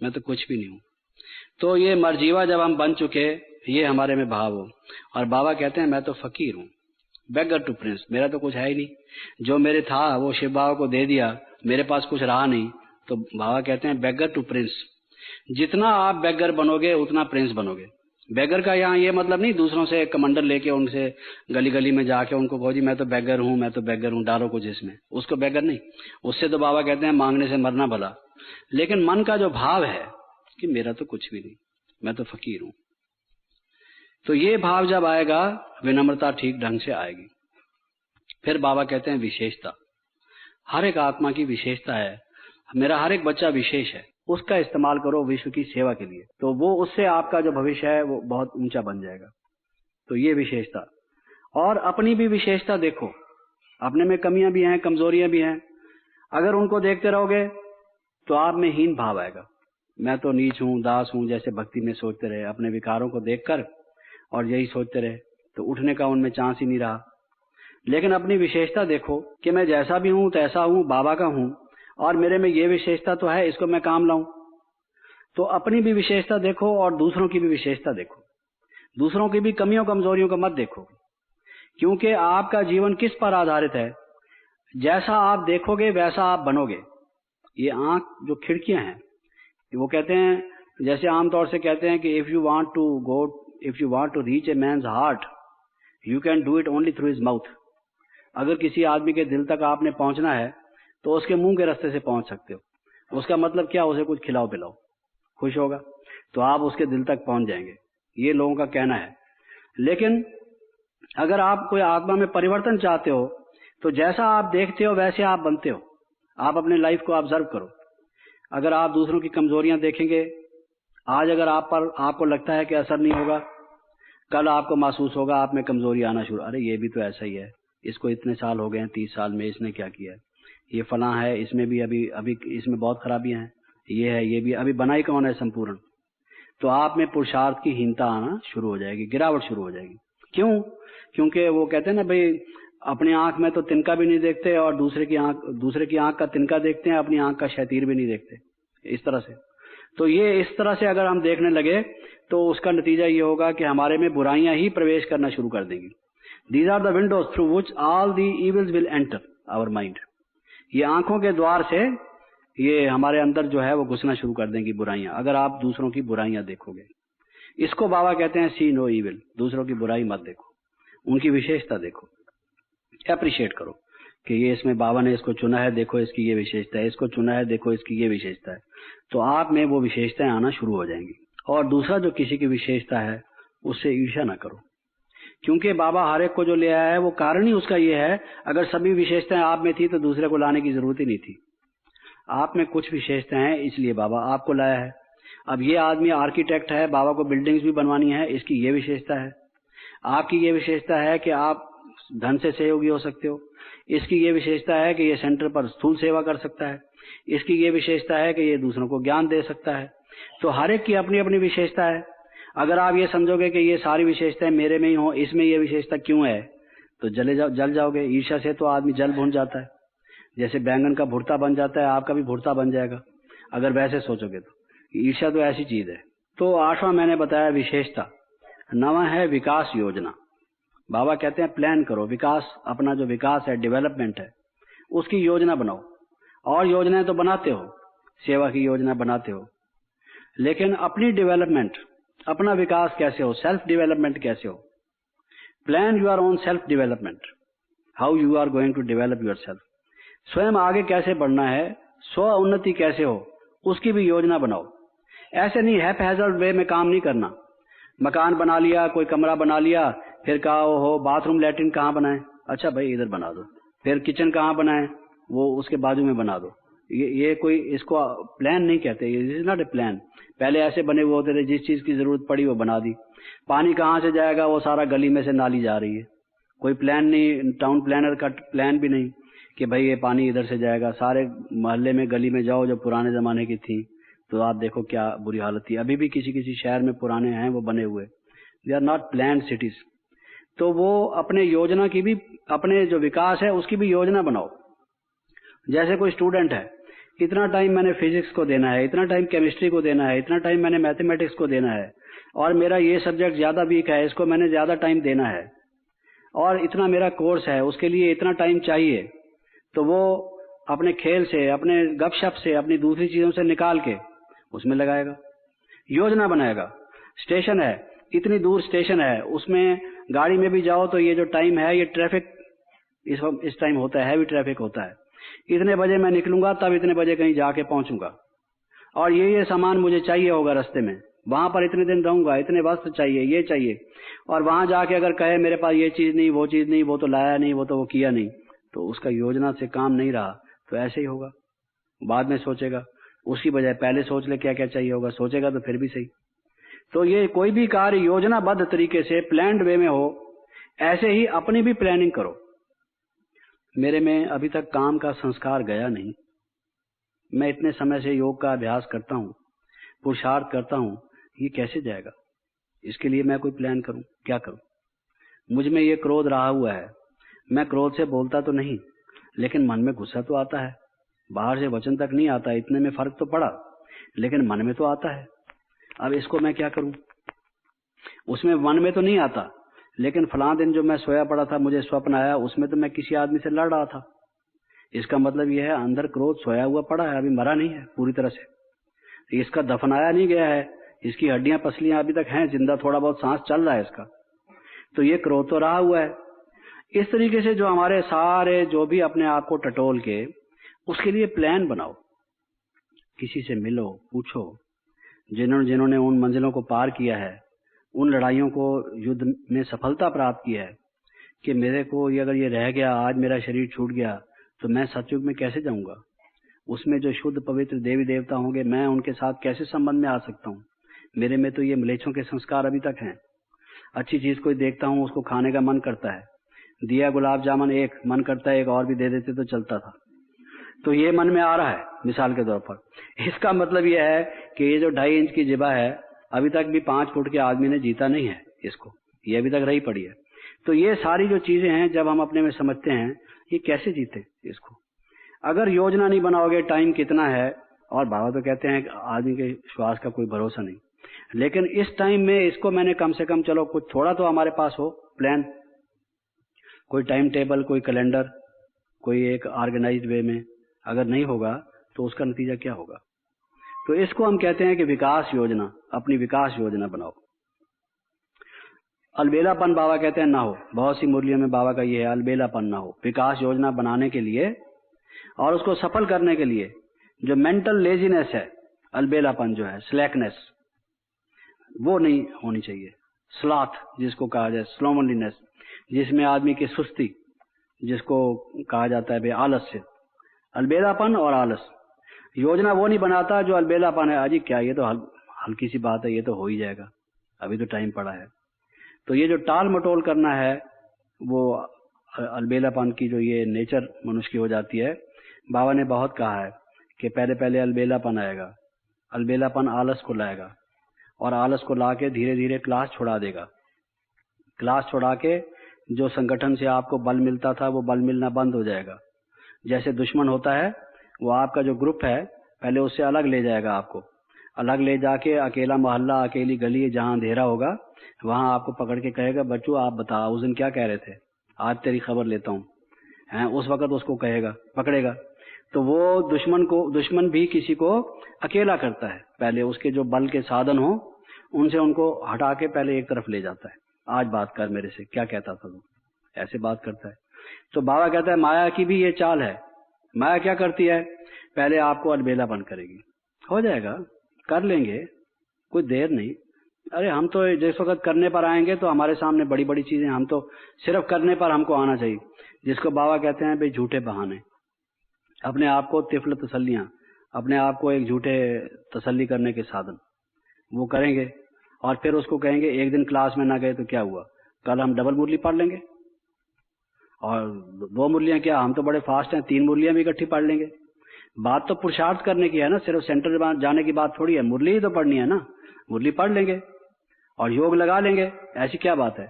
मैं तो कुछ भी नहीं हूँ। तो ये मरजीवा जब हम बन चुके, ये हमारे में भाव हो। और बाबा कहते हैं मैं तो फकीर हूँ, बेगर टू प्रिंस, मेरा तो कुछ है ही नहीं। जो मेरे था वो शिव बाबा को दे दिया, मेरे पास कुछ रहा नहीं। तो बाबा कहते हैं बेगर टू प्रिंस। जितना आप बेगर बनोगे उतना प्रिंस बनोगे। बेगर का यहाँ ये मतलब नहीं दूसरों से कमंडल लेके उनसे गली गली में जाके उनको कहो जी मैं तो बेगर हूँ, मैं तो बेगर हूँ, डालो कुछ इसमें, उसको बेगर नहीं। उससे तो बाबा कहते हैं मांगने से मरना भला। लेकिन मन का जो भाव है कि मेरा तो कुछ भी नहीं, मैं तो फकीर हूँ, तो ये भाव जब आएगा विनम्रता ठीक ढंग से आएगी। फिर बाबा कहते हैं विशेषता। हर एक आत्मा की विशेषता है, मेरा हर एक बच्चा विशेष है, उसका इस्तेमाल करो विश्व की सेवा के लिए, तो वो उससे आपका जो भविष्य है वो बहुत ऊंचा बन जाएगा। तो ये विशेषता। और अपनी भी विशेषता देखो, अपने में कमियां भी हैं, कमजोरियां भी हैं। अगर उनको देखते रहोगे तो आप में हीन भाव आएगा, मैं तो नीच हूँ, दास हूँ, जैसे भक्ति में सोचते रहे, अपने विकारों को देखकर और यही सोचते रहे तो उठने का उनमें चांस ही नहीं रहा। लेकिन अपनी विशेषता देखो कि मैं जैसा भी हूँ तैसा हूँ, बाबा का हूँ, और मेरे में ये विशेषता तो है, इसको मैं काम लाऊं। तो अपनी भी विशेषता देखो और दूसरों की भी विशेषता देखो। दूसरों की भी कमियों कमजोरियों को मत देखो, क्योंकि आपका जीवन किस पर आधारित है? जैसा आप देखोगे वैसा आप बनोगे। ये आंख जो खिड़कियां हैं, वो कहते हैं, जैसे आमतौर से कहते हैं कि if you want to reach a man's heart you can do it only through his mouth. अगर किसी आदमी के दिल तक आपने पहुंचना है तो उसके मुंह के रास्ते से पहुंच सकते हो। उसका मतलब क्या, उसे कुछ खिलाओ पिलाओ, खुश होगा तो आप उसके दिल तक पहुंच जाएंगे, ये लोगों का कहना है। लेकिन अगर आप कोई आत्मा में परिवर्तन चाहते हो तो जैसा आप देखते हो वैसे आप बनते हो। आप अपने लाइफ को ऑब्जर्व करो। अगर आप दूसरों की कमजोरियां देखेंगे, आज अगर आप पर आपको लगता है कि असर नहीं होगा, कल आपको महसूस होगा आप में कमजोरी आना शुरू, अरे ये भी तो ऐसा ही है, इसको इतने साल हो गए हैं, 30 साल में इसने क्या किया है, ये फलां है, इसमें भी अभी अभी इसमें बहुत खराबियां हैं, ये है, ये भी अभी बनाई कौन है संपूर्ण। तो आप में पुरुषार्थ की हीनता आना शुरू हो जाएगी, गिरावट शुरू हो जाएगी। क्यों? क्योंकि वो कहते हैं ना भाई, अपनी आंख में तो तिनका भी नहीं देखते और दूसरे की आंख का तिनका देखते हैं, अपनी आंख का शैतीर भी नहीं देखते, इस तरह से। तो ये इस तरह से अगर हम देखने लगे तो उसका नतीजा ये होगा कि हमारे में बुराइयां ही प्रवेश करना शुरू कर देंगी। These are the windows through which all the evils will enter our mind. ये आंखों के द्वार से ये हमारे अंदर जो है वो घुसना शुरू कर देंगी बुराइयां, अगर आप दूसरों की बुराइयां देखोगे। इसको बाबा कहते हैं सी नो इविल। दूसरों की बुराई मत देखो, उनकी विशेषता देखो, अप्रिशिएट करो कि ये इसमें बाबा ने इसको चुना है, देखो इसकी ये विशेषता है, इसको चुना है, देखो इसकी ये विशेषता है। तो आप में वो विशेषताएं आना शुरू हो जाएंगी। और दूसरा जो किसी की विशेषता है उससे ईर्ष्या ना करो, क्योंकि बाबा हर एक को जो ले आया है वो कारण ही उसका ये है। अगर सभी विशेषताएं आप में थी तो दूसरे को लाने की जरूरत ही नहीं थी। आप में कुछ विशेषताएं हैं, इसलिए बाबा आपको लाया है। अब ये आदमी आर्किटेक्ट है, बाबा को बिल्डिंग्स भी बनवानी है, इसकी ये विशेषता है। आपकी ये विशेषता है कि आप धन से सहयोगी हो सकते हो, इसकी ये विशेषता है कि ये सेंटर पर स्थूल सेवा कर सकता है, इसकी ये विशेषता है कि ये दूसरों को ज्ञान दे सकता है। तो हर एक की अपनी अपनी विशेषता है। अगर आप ये समझोगे कि ये सारी विशेषताएं मेरे में ही हो, इसमें ये विशेषता क्यों है, तो जल जाओगे। ईर्ष्या से तो आदमी जल भुन जाता है, जैसे बैंगन का भुर्ता बन जाता है, आपका भी भुर्ता बन जाएगा अगर वैसे सोचोगे तो। ईर्ष्या तो ऐसी चीज है। तो 8वां मैंने बताया विशेषता। 9वां है विकास योजना। बाबा कहते हैं प्लान करो, विकास, अपना जो विकास है, डेवलपमेंट है, उसकी योजना बनाओ। और योजनाएं तो बनाते हो, सेवा की योजना बनाते हो, लेकिन अपनी डेवलपमेंट, अपना विकास कैसे हो, सेल्फ डेवलपमेंट कैसे हो। Plan your own self development, how you are going to develop your self. स्वयं आगे कैसे बढ़ना है, स्व उन्नति कैसे हो, उसकी भी योजना बनाओ। ऐसे नहीं हैप हैजर्ड वे में काम नहीं करना। मकान बना लिया, कोई कमरा बना लिया, फिर कहा हो बाथरूम लैट्रिन कहाँ बनाए, अच्छा भाई इधर बना दो। फिर किचन कहाँ बनाए, वो उसके बाजू में बना दो। ये कोई, इसको प्लान नहीं कहते, ये इज नॉट ए प्लान। पहले ऐसे बने हुए होते थे, जिस चीज की जरूरत पड़ी वो बना दी। पानी कहाँ से जाएगा, वो सारा गली में से नाली जा रही है, कोई प्लान नहीं, टाउन प्लानर का प्लान भी नहीं कि भाई ये पानी इधर से जाएगा। सारे मोहल्ले में गली में जाओ जो पुराने जमाने की थी, तो आप देखो क्या बुरी हालत थी। अभी भी किसी किसी शहर में पुराने हैं वो बने हुए, they are not planned cities. तो वो अपने योजना की भी, अपने जो विकास है उसकी भी योजना बनाओ। जैसे कोई स्टूडेंट है, इतना टाइम मैंने फिजिक्स को देना है, इतना टाइम केमिस्ट्री को देना है, इतना टाइम मैंने मैथमेटिक्स को देना है, और मेरा ये सब्जेक्ट ज्यादा वीक है, इसको मैंने ज्यादा टाइम देना है, और इतना मेरा कोर्स है, उसके लिए इतना टाइम चाहिए। तो वो अपने खेल से, अपने गपशप से, अपनी दूसरी चीजों से निकाल के उसमें लगाएगा, योजना बनाएगा। स्टेशन है, इतनी दूर स्टेशन है, उसमें गाड़ी में भी जाओ तो ये जो टाइम है, ये ट्रैफिक इस टाइम होता है, हैवी ट्रैफिक होता है, इतने बजे मैं निकलूंगा तब इतने बजे कहीं जाके पहुंचूंगा, और ये सामान मुझे चाहिए होगा रास्ते में, वहां पर इतने दिन रहूंगा, इतने वस्त्र चाहिए, ये चाहिए। और वहां जाके अगर कहे मेरे पास ये चीज नहीं, वो चीज नहीं, वो तो लाया नहीं, वो तो वो किया नहीं, तो उसका योजना से काम नहीं रहा, तो ऐसे ही होगा। बाद में सोचेगा, उसकी बजाय पहले सोच ले क्या क्या चाहिए होगा, सोचेगा तो फिर भी सही। तो ये कोई भी कार्य योजनाबद्ध तरीके से, प्लान्ड वे में हो, ऐसे ही अपनी भी प्लानिंग करो। मेरे में अभी तक काम का संस्कार गया नहीं। मैं इतने समय से योग का अभ्यास करता हूँ, पुरुषार्थ करता हूँ, ये कैसे जाएगा? इसके लिए मैं कोई प्लान करूं, क्या करूं? मुझ में ये क्रोध रहा हुआ है, मैं क्रोध से बोलता तो नहीं, लेकिन मन में गुस्सा तो आता है, बाहर से वचन तक नहीं आता, इतने में फर्क तो पड़ा, लेकिन मन में तो आता है। अब इसको मैं क्या करूं? उसमें मन में तो नहीं आता, लेकिन फलां दिन जो मैं सोया पड़ा था, मुझे स्वप्न आया, उसमें तो मैं किसी आदमी से लड़ रहा था। इसका मतलब यह है अंदर क्रोध सोया हुआ पड़ा है, अभी मरा नहीं है पूरी तरह से, इसका दफनाया नहीं गया है, इसकी हड्डियां पसलियां अभी तक हैं जिंदा, थोड़ा बहुत सांस चल रहा है इसका, तो ये क्रोध तो रहा हुआ है। इस तरीके से जो हमारे सारे, जो भी अपने आप को टटोल के उसके लिए प्लान बनाओ, किसी से मिलो, पूछो, जिन्होंने उन मंजिलों को पार किया है, उन लड़ाइयों को युद्ध में सफलता प्राप्त की है कि मेरे को ये अगर ये रह गया, आज मेरा शरीर छूट गया तो मैं सतयुग में कैसे जाऊंगा, उसमें जो शुद्ध पवित्र देवी देवता होंगे मैं उनके साथ कैसे संबंध में आ सकता हूँ। मेरे में तो ये म्लेच्छों के संस्कार अभी तक हैं। अच्छी चीज कोई देखता हूँ उसको खाने का मन करता है, दिया गुलाब जामुन एक, मन करता है एक और भी दे देते तो चलता था। तो ये मन में आ रहा है मिसाल के तौर पर। इसका मतलब यह है कि ये जो 2.5 इंच की जिबा है अभी तक भी 5 फुट के आदमी ने जीता नहीं है इसको, ये अभी तक रही पड़ी है। तो ये सारी जो चीजें हैं जब हम अपने में समझते हैं ये कैसे जीते इसको, अगर योजना नहीं बनाओगे, टाइम कितना है, और बाबा तो कहते हैं आदमी के श्वास का कोई भरोसा नहीं, लेकिन इस टाइम में इसको मैंने कम से कम चलो कुछ थोड़ा तो हमारे पास हो प्लान, कोई टाइम टेबल, कोई कैलेंडर, कोई एक ऑर्गेनाइज्ड वे में अगर नहीं होगा तो उसका नतीजा क्या होगा। तो इसको हम कहते हैं कि विकास योजना, अपनी विकास योजना बनाओ। अलबेलापन बाबा कहते हैं ना हो, बहुत सी मुरलियों में बाबा का ये है अलबेलापन ना हो। विकास योजना बनाने के लिए और उसको सफल करने के लिए जो मेंटल लेजीनेस है, अलबेलापन जो है, स्लैकनेस, वो नहीं होनी चाहिए। स्लॉथ जिसको कहा जाए, स्लोमलीनेस जिसमें आदमी की सुस्ती, जिसको कहा जाता है बे आलस्य, अलबेलापन और आलस। योजना वो नहीं बनाता जो अलबेलापन है, अजी क्या ये तो हल्की सी बात है, ये तो हो ही जाएगा, अभी तो टाइम पड़ा है। तो ये जो टाल मटोल करना है वो अलबेलापन की जो ये नेचर मनुष्य की हो जाती है। बाबा ने बहुत कहा है कि पहले पहले अलबेलापन आएगा, अलबेलापन आलस को लाएगा और आलस को ला के धीरे धीरे क्लास छुड़ा देगा। क्लास छुड़ा के जो संगठन से आपको बल मिलता था वो बल मिलना बंद हो जाएगा। जैसे दुश्मन होता है वो आपका जो ग्रुप है पहले उससे अलग ले जाएगा, आपको अलग ले जाके अकेला मोहल्ला, अकेली गली, जहां अंधेरा होगा वहां आपको पकड़ के कहेगा बच्चों आप बताओ उस दिन क्या कह रहे थे, आज तेरी खबर लेता हूँ हैं, उस वक्त उसको कहेगा, पकड़ेगा। तो वो दुश्मन भी किसी को अकेला करता है, पहले उसके जो बल के साधन हो उनसे उनको हटा के पहले एक तरफ ले जाता है। आज बात कर मेरे से, क्या कहता था तू, ऐसे बात करता है। तो बाबा कहता है माया की भी ये चाल है। माया क्या करती है, पहले आपको अलबेलापन करेगी, हो जाएगा, कर लेंगे, कोई देर नहीं। अरे हम तो जिस वक्त करने पर आएंगे तो हमारे सामने बड़ी बड़ी चीजें, हम तो सिर्फ करने पर हमको आना चाहिए, जिसको बाबा कहते हैं भाई झूठे बहाने, अपने आप को तिफल तसल्लियां, अपने आप को एक झूठे तसल्ली करने के साधन वो करेंगे। और फिर उसको कहेंगे एक दिन क्लास में ना गए तो क्या हुआ, कल हम डबल मुरली पढ़ लेंगे, और 2 मुरलियां क्या, हम तो बड़े फास्ट हैं, 3 मुरलियां भी इकट्ठी पढ़ लेंगे। बात तो पुरुषार्थ करने की है ना, सिर्फ सेंटर जाने की बात थोड़ी है, मुरली ही तो पढ़नी है ना, मुरली पढ़ लेंगे और योग लगा लेंगे, ऐसी क्या बात है,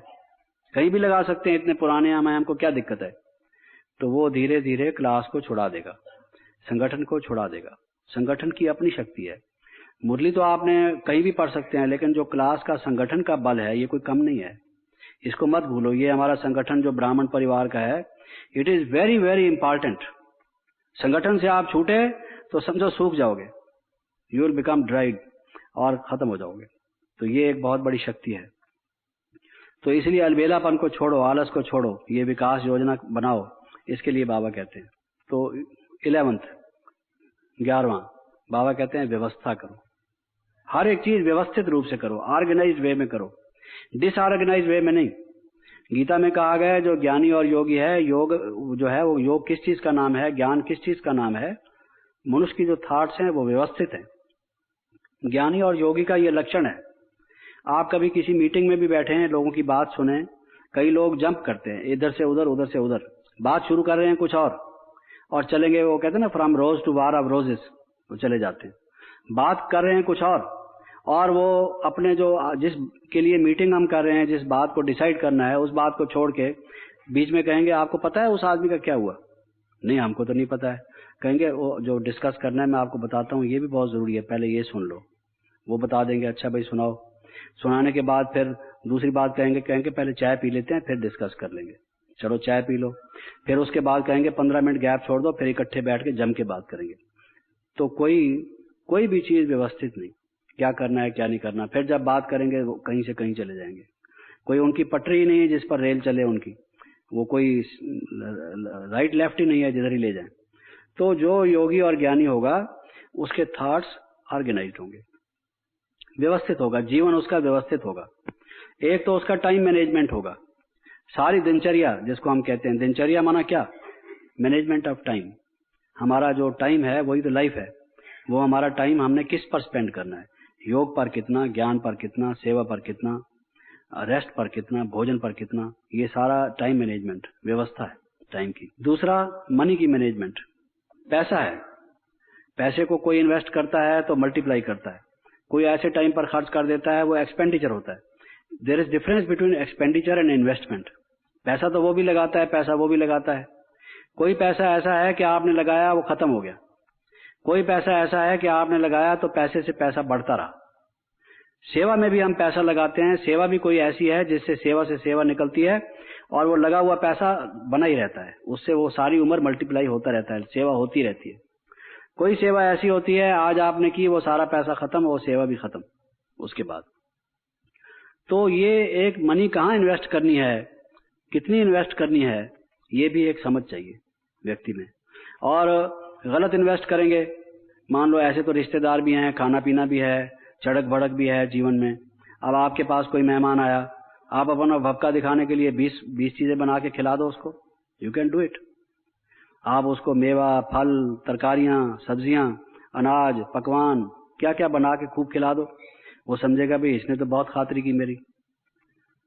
कहीं भी लगा सकते हैं, इतने पुराने हम हैं, हमको क्या दिक्कत है। तो वो धीरे धीरे क्लास को छुड़ा देगा, संगठन को छुड़ा देगा। संगठन की अपनी शक्ति है, मुरली तो आपने कहीं भी पढ़ सकते हैं, लेकिन जो क्लास का संगठन का बल है ये कोई कम नहीं है, इसको मत भूलो। ये हमारा संगठन जो ब्राह्मण परिवार का है, it is very very important. संगठन से आप छूटे तो समझो सूख जाओगे, यू विल बिकम ड्राइड और खत्म हो जाओगे। तो ये एक बहुत बड़ी शक्ति है। तो इसलिए अलबेलापन को छोड़ो, आलस को छोड़ो, ये विकास योजना बनाओ, इसके लिए बाबा कहते हैं। तो 11वां बाबा कहते हैं व्यवस्था करो, हर एक चीज व्यवस्थित रूप से करो, ऑर्गेनाइज्ड वे में करो, डिसऑर्गेनाइज्ड वे में नहीं। गीता में कहा गया है जो ज्ञानी और योगी है, योग जो है वो योग किस चीज का नाम है, ज्ञान किस चीज का नाम है, मनुष्य की जो थॉट्स हैं वो व्यवस्थित हैं। ज्ञानी और योगी का ये लक्षण है। आप कभी किसी मीटिंग में भी बैठे हैं, लोगों की बात सुने, कई लोग जंप करते हैं इधर से उधर, उधर से उधर, बात शुरू कर रहे हैं कुछ और चलेंगे, वो कहते हैं ना from rose to war of roses, वो चले जाते हैं। बात कर रहे हैं कुछ और वो अपने जो जिस के लिए मीटिंग हम कर रहे हैं, जिस बात को डिसाइड करना है, उस बात को छोड़ के बीच में कहेंगे आपको पता है उस आदमी का क्या हुआ, नहीं हमको तो नहीं पता है। कहेंगे वो जो डिस्कस करना है मैं आपको बताता हूँ, ये भी बहुत जरूरी है, पहले ये सुन लो। वो बता देंगे अच्छा भाई सुनाओ, सुनाने के बाद फिर दूसरी बात कहेंगे पहले चाय पी लेते हैं फिर डिस्कस कर लेंगे, चलो चाय पी लो। फिर उसके बाद कहेंगे 15 मिनट गैप छोड़ दो, फिर इकट्ठे बैठ के जम के बात करेंगे। तो कोई भी चीज व्यवस्थित नहीं, क्या करना है क्या नहीं करना। फिर जब बात करेंगे वो कहीं से कहीं चले जाएंगे, कोई उनकी पटरी ही नहीं है जिस पर रेल चले उनकी, वो कोई राइट लेफ्ट ही नहीं है जिधर ही ले जाए। तो जो योगी और ज्ञानी होगा उसके थॉट्स ऑर्गेनाइज्ड होंगे, व्यवस्थित होगा, जीवन उसका व्यवस्थित होगा। एक तो उसका टाइम मैनेजमेंट होगा, सारी दिनचर्या जिसको हम कहते हैं, दिनचर्या माना क्या, मैनेजमेंट ऑफ टाइम। हमारा जो टाइम है वही तो लाइफ है। वो हमारा टाइम हमने किस पर स्पेंड करना है, योग पर कितना, ज्ञान पर कितना, सेवा पर कितना, रेस्ट पर कितना, भोजन पर कितना, ये सारा टाइम मैनेजमेंट व्यवस्था है टाइम की। दूसरा मनी की मैनेजमेंट, पैसा है, पैसे को कोई इन्वेस्ट करता है तो मल्टीप्लाई करता है, कोई ऐसे टाइम पर खर्च कर देता है, वो एक्सपेंडिचर होता है। There is difference between expenditure and investment. पैसा तो वो भी लगाता है, पैसा वो भी लगाता है। कोई पैसा ऐसा है कि आपने लगाया वो खत्म हो गया, कोई पैसा ऐसा है कि आपने लगाया तो पैसे से पैसा बढ़ता रहा। सेवा में भी हम पैसा लगाते हैं, सेवा भी कोई ऐसी है जिससे सेवा से सेवा निकलती है और वो लगा हुआ पैसा बना ही रहता है, उससे वो सारी उम्र मल्टीप्लाई होता रहता है, सेवा होती रहती है। कोई सेवा ऐसी होती है आज आपने की, वो सारा पैसा खत्म, वो सेवा भी खत्म उसके बाद। तो ये एक मनी कहाँ इन्वेस्ट करनी है, कितनी इन्वेस्ट करनी है, ये भी एक समझ चाहिए व्यक्ति में। और गलत इन्वेस्ट करेंगे, मान लो ऐसे तो रिश्तेदार भी हैं, खाना पीना भी है, चड़क भड़क भी है जीवन में। अब आपके पास कोई मेहमान आया, आप अपना भपका दिखाने के लिए 20 चीजें बना के खिला दो उसको, यू कैन डू इट। आप उसको मेवा, फल, तरकारियां, सब्जियां, अनाज, पकवान, क्या क्या बना के खूब खिला दो, वो समझेगा भाई इसने तो बहुत खातिरी की मेरी।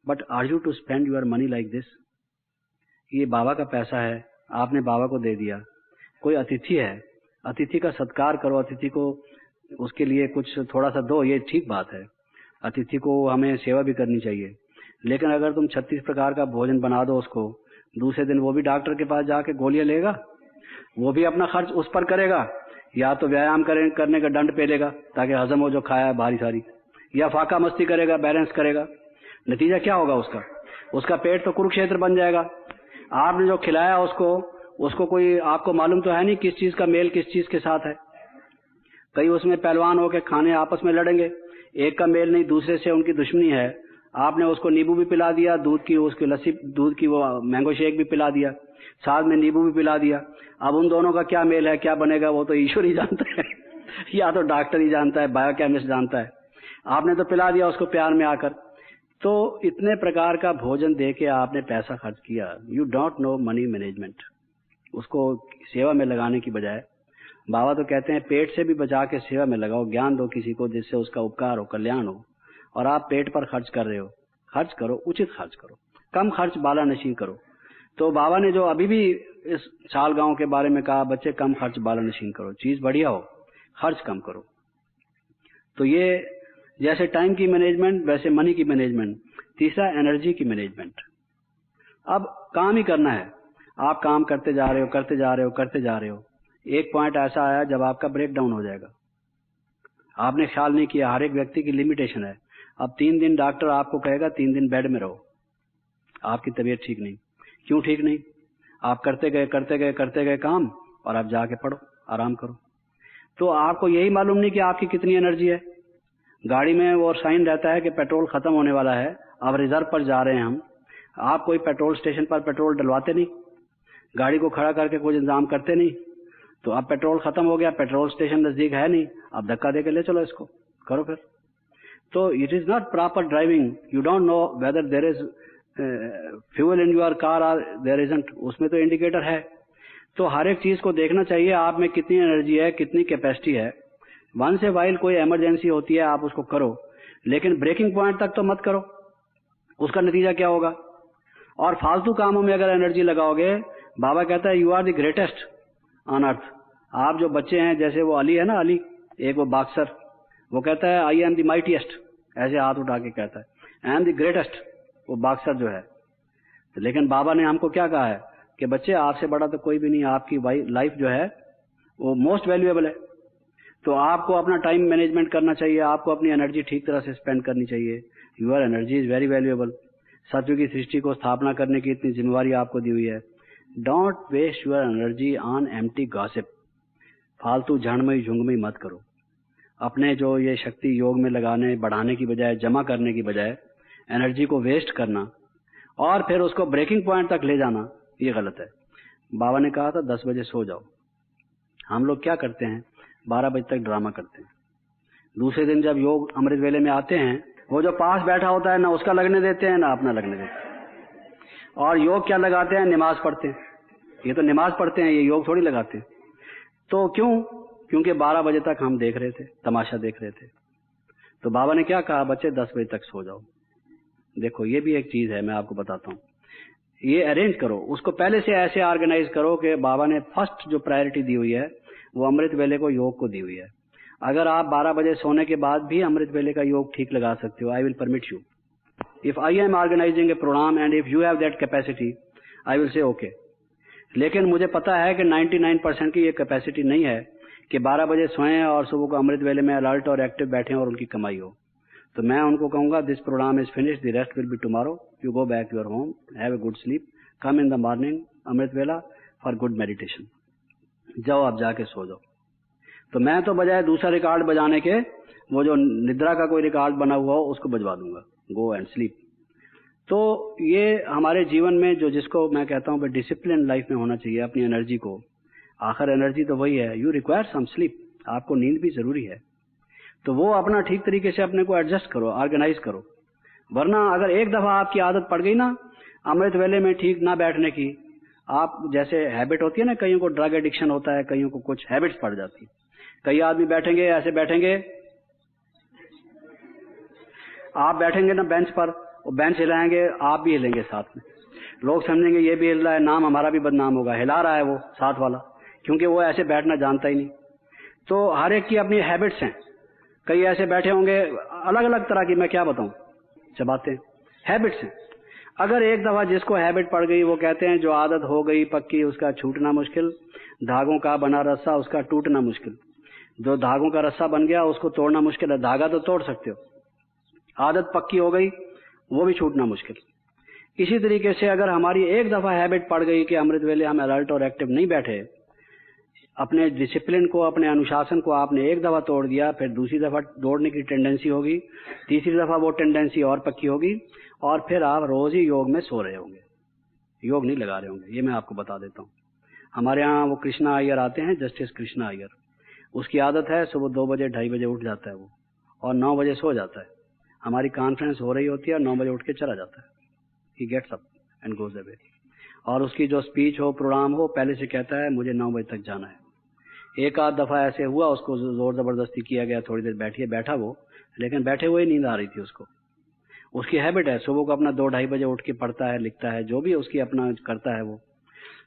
But are you to spend your money like this? ये बाबा का पैसा है, आपने बाबा को दे दिया। कोई अतिथि है, अतिथि का सत्कार करो, अतिथि को उसके लिए कुछ थोड़ा सा दो, ये ठीक बात है। अतिथि को हमें सेवा भी करनी चाहिए। लेकिन अगर तुम 36 प्रकार का भोजन बना दो उसको, दूसरे दिन वो भी डॉक्टर के पास जाके गोलियां लेगा, वो भी अपना खर्च उस पर करेगा, या तो व्यायाम करने का दंड पेलेगा ताकि हजम हो जो खाया है भारी सारी, या फाका मस्ती करेगा, बैलेंस करेगा। नतीजा क्या होगा उसका पेट तो कुरुक्षेत्र बन जाएगा। आपने जो खिलाया उसको कोई आपको मालूम तो है नहीं किस चीज का मेल किस चीज के साथ है। कई उसमें पहलवान होकर खाने आपस में लड़ेंगे, एक का मेल नहीं, दूसरे से उनकी दुश्मनी है। आपने उसको नींबू भी पिला दिया, दूध की उसकी लस्सी, दूध की वो मैंगो शेक भी पिला दिया, साथ में नींबू भी पिला दिया। अब उन दोनों का क्या मेल है, क्या बनेगा, वो तो ईश्वर ही जानता है या तो डॉक्टर ही जानता है, बायोकेमिस्ट जानता है। आपने तो पिला दिया उसको प्यार में आकर। तो इतने प्रकार का भोजन दे के आपने पैसा खर्च किया, you don't no money management. उसको सेवा में लगाने की बजाय बाबा तो कहते हैं पेट से भी बचा के सेवा में लगाओ, ज्ञान दो किसी को जिससे उसका उपकार हो, कल्याण हो। और आप पेट पर खर्च कर रहे हो, खर्च करो, उचित खर्च करो, कम खर्च बाला नशीन करो। तो बाबा ने जो अभी भी इस साल गांव के बारे में कहा, बच्चे कम खर्च बाला नशीन करो, चीज बढ़िया हो, खर्च कम करो। तो ये जैसे टाइम की मैनेजमेंट वैसे मनी की मैनेजमेंट। तीसरा एनर्जी की मैनेजमेंट। अब काम ही करना है, आप काम करते जा रहे हो, करते जा रहे हो, करते जा रहे हो, एक पॉइंट ऐसा आया जब आपका ब्रेक डाउन हो जाएगा। आपने ख्याल नहीं किया, हर एक व्यक्ति की लिमिटेशन है। अब 3 दिन डॉक्टर आपको कहेगा 3 दिन बेड में रहो, आपकी तबीयत ठीक नहीं। क्यों ठीक नहीं? आप करते गए काम, और आप जाके पढ़ो, आराम करो। तो आपको यही मालूम नहीं कि आपकी कितनी एनर्जी है। गाड़ी में वो साइन रहता है कि पेट्रोल खत्म होने वाला है, अब रिजर्व पर जा रहे हैं हम। आप कोई पेट्रोल स्टेशन पर पेट्रोल डलवाते नहीं, गाड़ी को खड़ा करके कुछ इंतजाम करते नहीं। तो अब पेट्रोल खत्म हो गया, पेट्रोल स्टेशन नजदीक है नहीं, अब धक्का देके ले चलो इसको, करो फिर। तो it is not proper driving. You don't know whether there is fuel in your car और देयर इजंट, उसमें तो इंडिकेटर है। तो हर एक चीज को देखना चाहिए आप में कितनी एनर्जी है, कितनी कैपेसिटी है। वंस ए वाइल कोई इमरजेंसी होती है आप उसको करो, लेकिन ब्रेकिंग पॉइंट तक तो मत करो। उसका नतीजा क्या होगा? और फालतू कामों में अगर एनर्जी लगाओगे, बाबा कहता है you are the greatest on earth. आप जो बच्चे हैं, जैसे वो अली है ना, अली एक वो बॉक्सर, वो कहता है आई एम द माइटीएस्ट, ऐसे हाथ उठा के कहता है आई एम द ग्रेटेस्ट, वो बॉक्सर जो है। तो लेकिन बाबा ने हमको क्या कहा है कि बच्चे आपसे बड़ा तो कोई भी नहीं, आपकी लाइफ जो है वो मोस्ट वैल्यूएबल है। तो आपको अपना टाइम मैनेजमेंट करना चाहिए, आपको अपनी एनर्जी ठीक तरह से स्पेंड करनी चाहिए। Your energy is very valuable. सत्य की सृष्टि को स्थापना करने की इतनी जिम्मेवारी आपको दी हुई है। Don't waste your energy on empty gossip. फालतू झड़मई झुंगमई मत करो। अपने जो ये शक्ति योग में लगाने बढ़ाने की बजाय, जमा करने की बजाय एनर्जी को वेस्ट करना और फिर उसको ब्रेकिंग पॉइंट तक ले जाना, ये गलत है। बाबा ने कहा था 10 बजे सो जाओ, हम लोग क्या करते हैं, 12 बजे तक ड्रामा करते हैं। दूसरे दिन जब योग अमृत वेले में आते हैं, वो जो पास बैठा होता है ना उसका लगने देते हैं ना अपना लगने देते हैं। और योग क्या लगाते हैं, नमाज पढ़ते हैं। ये तो नमाज पढ़ते हैं, ये योग थोड़ी लगाते हैं। तो क्यों? क्योंकि 12 बजे तक हम देख रहे थे, तमाशा देख रहे थे। तो बाबा ने क्या कहा, बच्चे 10 बजे तक सो जाओ। देखो ये भी एक चीज है, मैं आपको बताता हूँ। ये अरेंज करो, उसको पहले से ऐसे ऑर्गेनाइज करो कि बाबा ने फर्स्ट जो प्रायोरिटी दी हुई है वो अमृत वेले को, योग को दी हुई है। अगर आप 12 बजे सोने के बाद भी अमृत वेले का योग ठीक लगा सकते हो, I will permit you. If I am organising a programme and if you have that capacity, I will say okay. लेकिन मुझे पता है कि 99% की ये कैपेसिटी नहीं है कि 12 बजे सोएं और सुबह को अमृत वेले में अलर्ट और एक्टिव बैठे और उनकी कमाई हो। तो मैं उनको कहूंगा, this program is finish, the rest will be tomorrow, you go back your home, have a good sleep, come in the morning अमृत वेला फॉर गुड मेडिटेशन। जाओ आप जाके सो जाओ। तो मैं तो बजाय दूसरा रिकॉर्ड बजाने के, वो जो निद्रा का कोई रिकॉर्ड बना हुआ हो उसको बजवा दूंगा, गो एंड स्लीप। तो ये हमारे जीवन में जो, जिसको मैं कहता हूँ डिसिप्लिन लाइफ में होना चाहिए, अपनी एनर्जी को, आखिर एनर्जी तो वही है, यू रिक्वायर सम स्लीप, आपको नींद भी जरूरी है। तो वो अपना ठीक तरीके से अपने को एडजस्ट करो, ऑर्गेनाइज करो। वरना अगर एक दफा आपकी आदत पड़ गई ना अमृत वेले में ठीक ना बैठने की, आप जैसे हैबिट होती है ना, कईयों को ड्रग एडिक्शन होता है, कईयों को कुछ हैबिट्स पड़ जाती है। कई आदमी बैठेंगे, ऐसे बैठेंगे, आप बैठेंगे ना बेंच पर, वो बेंच हिलाएंगे, आप भी हिलेंगे साथ में। लोग समझेंगे ये भी हिल रहा है, नाम हमारा भी बदनाम होगा, हिला रहा है वो साथ वाला, क्योंकि वो ऐसे बैठना जानता ही नहीं। तो हर एक की अपनी हैबिट्स हैं। कई ऐसे बैठे होंगे, अलग अलग तरह की, मैं क्या बताऊं, चबाते हैं, हैबिट्स हैं। अगर एक दफा जिसको हैबिट पड़ गई, वो कहते हैं जो आदत हो गई पक्की उसका छूटना मुश्किल, धागों का बना रस्सा उसका टूटना मुश्किल। जो धागों का रस्सा बन गया उसको तोड़ना मुश्किल है, धागा तो तोड़ सकते हो, आदत पक्की हो गई वो भी छूटना मुश्किल। इसी तरीके से अगर हमारी एक दफा हैबिट पड़ गई कि अमृत वेले हम अलर्ट और एक्टिव नहीं बैठे, अपने डिसिप्लिन को, अपने अनुशासन को आपने एक दफा तोड़ दिया, फिर दूसरी दफा तोड़ने की टेंडेंसी होगी, तीसरी दफा वो टेंडेंसी और पक्की होगी, और फिर आप रोज ही योग में सो रहे होंगे, योग नहीं लगा रहे होंगे। ये मैं आपको बता देता हूँ। हमारे यहाँ वो कृष्णा अय्यर आते हैं, जस्टिस कृष्णा अय्यर, उसकी आदत है सुबह 2 बजे 2:30 बजे उठ जाता है वो, और 9 बजे सो जाता है। हमारी कॉन्फ्रेंस हो रही होती है, 9 बजे उठ के चला जाता है, he gets up and goes away. और उसकी जो स्पीच हो, प्रोग्राम हो, पहले से कहता है मुझे 9 बजे तक जाना है। एक आध दफा ऐसे हुआ, उसको जोर जबरदस्ती किया गया, थोड़ी देर बैठिए, बैठा वो, लेकिन बैठे हुए नींद आ रही थी उसको। उसकी हैबिट है, सुबह को अपना 2-2:30 बजे उठ के पढ़ता है, लिखता है, जो भी उसकी अपना करता है वो।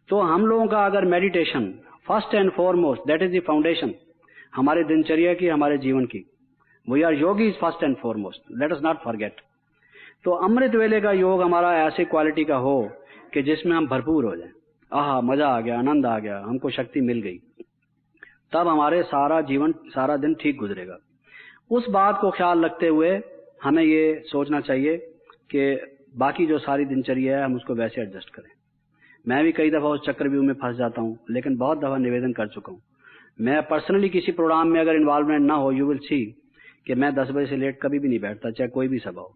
तो हम लोगों का अगर meditation first and foremost, that is the foundation हमारे दिनचर्या की, हमारे जीवन की, we are yogis first and foremost, let us not forget. तो अमृत वेले का योग हमारा ऐसे क्वालिटी का हो कि जिसमें हम भरपूर हो जाएं, आहा मजा आ गया, आनंद आ गया, हमको शक्ति मिल गई, तब हमारे सारा जीवन, सारा दिन ठीक गुजरेगा। उस बात को ख्याल रखते हुए हमें ये सोचना चाहिए कि बाकी जो सारी दिनचर्या है हम उसको वैसे एडजस्ट करें। मैं भी कई दफा उस चक्रव्यूह में फंस जाता हूँ, लेकिन बहुत दफा निवेदन कर चुका हूँ। मैं पर्सनली किसी प्रोग्राम में अगर इन्वॉल्वमेंट ना हो, यू विल सी कि मैं 10 बजे से लेट कभी भी नहीं बैठता, चाहे कोई भी सभा हो।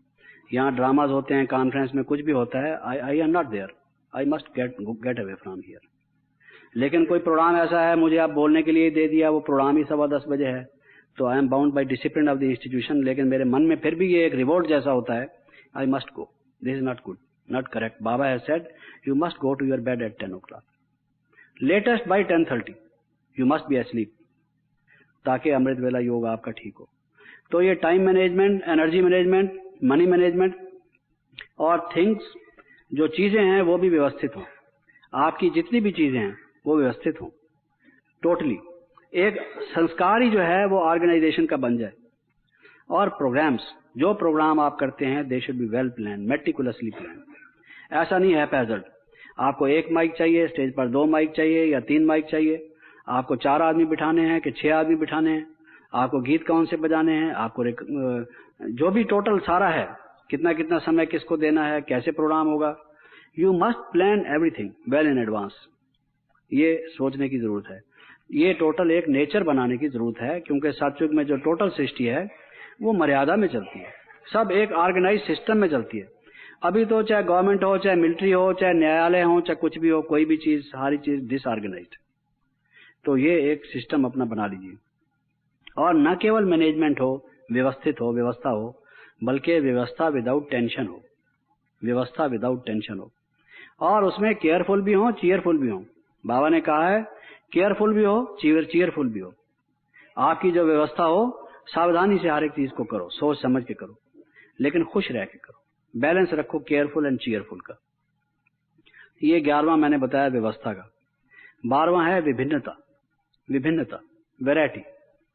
यहाँ ड्रामाज होते हैं, कॉन्फ्रेंस में कुछ भी होता है, I am not there, I must get away from here. लेकिन कोई प्रोग्राम ऐसा है, मुझे आप बोलने के लिए दे दिया, वो प्रोग्राम ही 10:15 बजे है, तो I am bound by discipline of the institution, लेकिन मेरे मन में फिर भी ये एक रिवॉर्ड जैसा होता है, I must go, this is not good, not correct. बाबा has said you must go to your bed at 10 o'clock, latest by 10:30 you must be asleep, ताकि अमृत वेला योग आपका ठीक हो। तो ये time management, energy management, money management और थिंग्स, जो चीजें हैं वो भी व्यवस्थित हों, आपकी जितनी भी चीजें हैं वो व्यवस्थित हों टोटली। एक संस्कार ही जो है वो ऑर्गेनाइजेशन का बन जाए। और प्रोग्राम्स, जो प्रोग्राम आप करते हैं, they should be well plan, meticulously plan. ऐसा नहीं है पैजल्ट, आपको 1 माइक चाहिए, स्टेज पर 2 माइक चाहिए या 3 माइक चाहिए, आपको 4 आदमी बिठाने हैं कि 6 आदमी बिठाने हैं, आपको गीत कौन से बजाने हैं, आपको जो भी टोटल सारा है, कितना कितना समय किसको देना है, कैसे प्रोग्राम होगा, you must plan everything well in advance. ये सोचने की जरूरत है। ये टोटल एक नेचर बनाने की जरूरत है, क्योंकि सतयुग में जो टोटल सृष्टि है वो मर्यादा में चलती है, सब एक ऑर्गेनाइज सिस्टम में चलती है। अभी तो चाहे गवर्नमेंट हो, चाहे मिलिट्री हो, चाहे न्यायालय हो, चाहे कुछ भी हो, कोई भी चीज, सारी चीज डिसऑर्गेनाइज्ड। तो ये एक सिस्टम अपना बना लीजिए, और न केवल मैनेजमेंट हो, व्यवस्थित हो, व्यवस्था हो, बल्कि व्यवस्था विदाउट टेंशन हो, व्यवस्था विदाउट टेंशन हो, और उसमें केयरफुल भी हो, चीयरफुल भी हो। बाबा ने कहा है केयरफुल भी हो, चीयरफुल भी हो। आपकी जो व्यवस्था हो, सावधानी से हर एक चीज को करो, सोच समझ के करो, लेकिन खुश रह के करो, बैलेंस रखो केयरफुल एंड चीयरफुल का। ये 11वां मैंने बताया व्यवस्था का। 12वां है विभिन्नता। विभिन्नता, variety.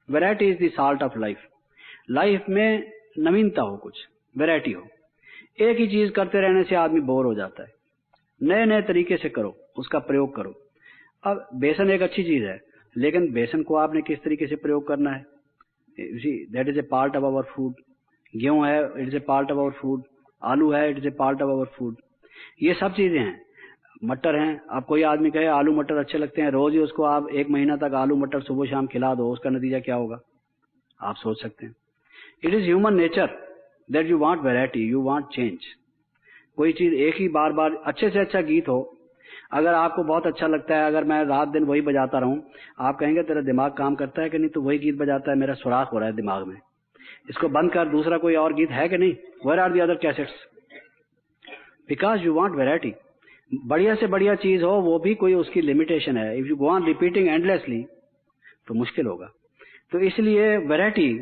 Variety is the salt of life. Life में नवीनता हो, कुछ वैरायटी हो। एक ही चीज करते रहने से आदमी बोर हो जाता है। नए नए तरीके से करो, उसका प्रयोग करो। अब बेसन एक अच्छी चीज है, लेकिन बेसन को आपने किस तरीके से प्रयोग करना है, that is a part of our food. गेहूं है, it is a part of our food. आलू है, it is a part of our food. ये सब चीजें हैं। मटर हैं, अब कोई आदमी कहे आलू मटर अच्छे लगते हैं, रोज ही उसको आप 1 महीना तक आलू मटर सुबह शाम खिला दो, उसका नतीजा क्या होगा आप सोच सकते हैं। It is human nature that you want variety, you want change. कोई चीज एक ही बार बार, अच्छे से अच्छा गीत हो, अगर आपको बहुत अच्छा लगता है, अगर मैं रात दिन वही बजाता रहूं, आप कहेंगे तेरा दिमाग काम करता है कि नहीं, तो वही गीत बजाता है, मेरा सुराख हो रहा है दिमाग में, इसको बंद कर, दूसरा कोई और गीत है कि नहीं, where are the other cassettes, because you want variety. बढ़िया से बढ़िया चीज हो, वो भी कोई उसकी लिमिटेशन है। If you go on repeating endlessly तो मुश्किल होगा। तो इसलिए वैरायटी,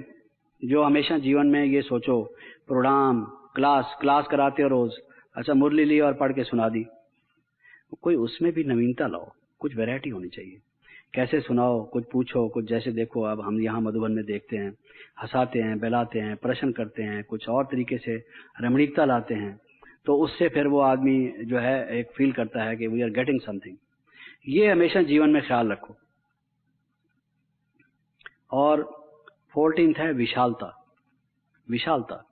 जो हमेशा जीवन में ये सोचो, प्रोग्राम, क्लास कराते हो रोज, अच्छा मुरली ली और पढ़ के सुना दी, कोई उसमें भी नवीनता लाओ, कुछ वैरायटी होनी चाहिए। कैसे सुनाओ, कुछ पूछो, कुछ जैसे देखो अब हम यहाँ मधुबन में देखते हैं, हंसाते हैं, बहलाते हैं, प्रश्न करते हैं, कुछ और तरीके से रमणीकता लाते हैं, तो उससे फिर वो आदमी जो है एक फील करता है कि वी आर गेटिंग समथिंग। ये हमेशा जीवन में ख्याल रखो। और 14th है विशालता। विशालता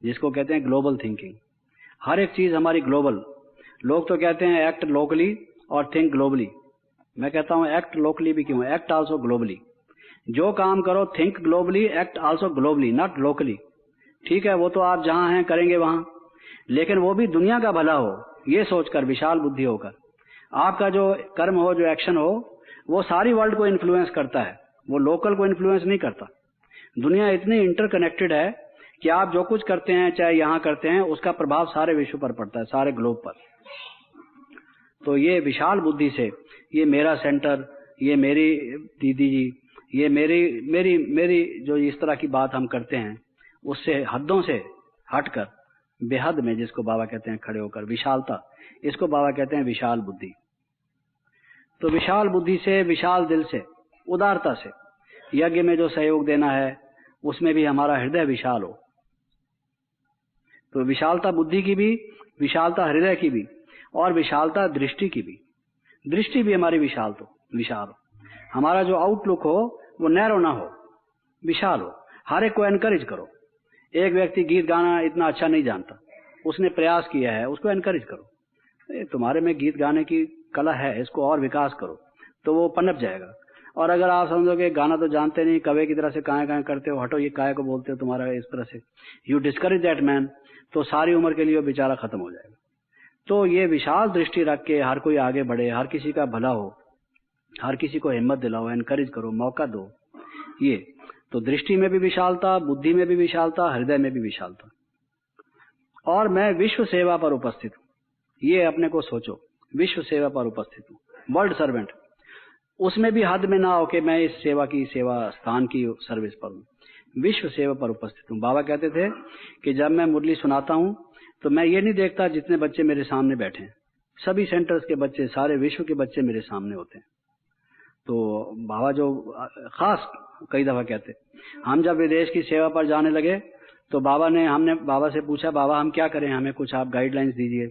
जिसको कहते हैं ग्लोबल थिंकिंग। हर एक चीज हमारी ग्लोबल। लोग तो कहते हैं एक्ट लोकली और थिंक ग्लोबली। मैं कहता हूं एक्ट लोकली भी क्यों, एक्ट आल्सो ग्लोबली। जो काम करो think globally, act also globally, not locally. ठीक है, वो तो आप जहां हैं करेंगे वहां, लेकिन वो भी दुनिया का भला हो, ये सोचकर, विशाल बुद्धि होकर। आपका जो कर्म हो, जो एक्शन हो, वो सारी वर्ल्ड को इन्फ्लुएंस करता है, वो लोकल को इन्फ्लुएंस नहीं करता। दुनिया इतनी इंटरकनेक्टेड है कि आप जो कुछ करते हैं, चाहे यहां करते हैं, उसका प्रभाव सारे विश्व पर पड़ता है, सारे ग्लोब पर। तो ये विशाल बुद्धि से, ये मेरा सेंटर, ये मेरी दीदी जी, ये मेरी जो इस तरह की बात हम करते हैं, उससे हदों से हटकर बेहद में, जिसको बाबा कहते हैं खड़े होकर, विशालता, इसको बाबा कहते हैं विशाल बुद्धि। तो विशाल बुद्धि से, विशाल दिल से, उदारता से यज्ञ में जो सहयोग देना है, उसमें भी हमारा हृदय विशाल हो। तो विशालता बुद्धि की भी, विशालता हृदय की भी, और विशालता दृष्टि की भी। दृष्टि भी हमारी विशाल हो। हमारा जो आउटलुक हो वो नैरो ना हो, विशाल हो। हर एक को एनकरेज करो। एक व्यक्ति गीत गाना इतना अच्छा नहीं जानता, उसने प्रयास किया है, उसको एनकरेज करो। तुम्हारे में गीत गाने की कला है, इसको और विकास करो, तो वो पनप जाएगा। और अगर आप समझोगे गाना तो जानते नहीं, कवे की तरह से काहे करते हो, हटो ये काहे को बोलते हो, तुम्हारा इस तरह से, यू डिस्करेज दैट मैन, तो सारी उम्र के लिए वो बेचारा खत्म हो जाएगा। तो ये विशाल दृष्टि रख के हर कोई आगे बढ़े, हर किसी का भला हो, हर किसी को हिम्मत दिलाओ, एनकरेज करो, मौका दो। ये तो दृष्टि में भी विशालता, बुद्धि में भी विशालता, हृदय में भी विशालता। और मैं विश्व सेवा पर उपस्थित हूँ, ये अपने को सोचो, विश्व सेवा पर उपस्थित हूँ, वर्ल्ड सर्वेंट। उसमें भी हद में ना हो कि मैं इस सेवा स्थान की सर्विस पर हूँ, विश्व सेवा पर उपस्थित हूँ। बाबा कहते थे कि जब मैं मुरली सुनाता हूँ तो मैं ये नहीं देखता जितने बच्चे मेरे सामने बैठे हैं, सभी सेंटर्स के बच्चे, सारे विश्व के बच्चे मेरे सामने होते हैं। तो बाबा जो खास कई दफा कहते, हम जब विदेश की सेवा पर जाने लगे तो हमने बाबा से पूछा, बाबा हम क्या करें, हमें कुछ आप गाइडलाइंस दीजिए।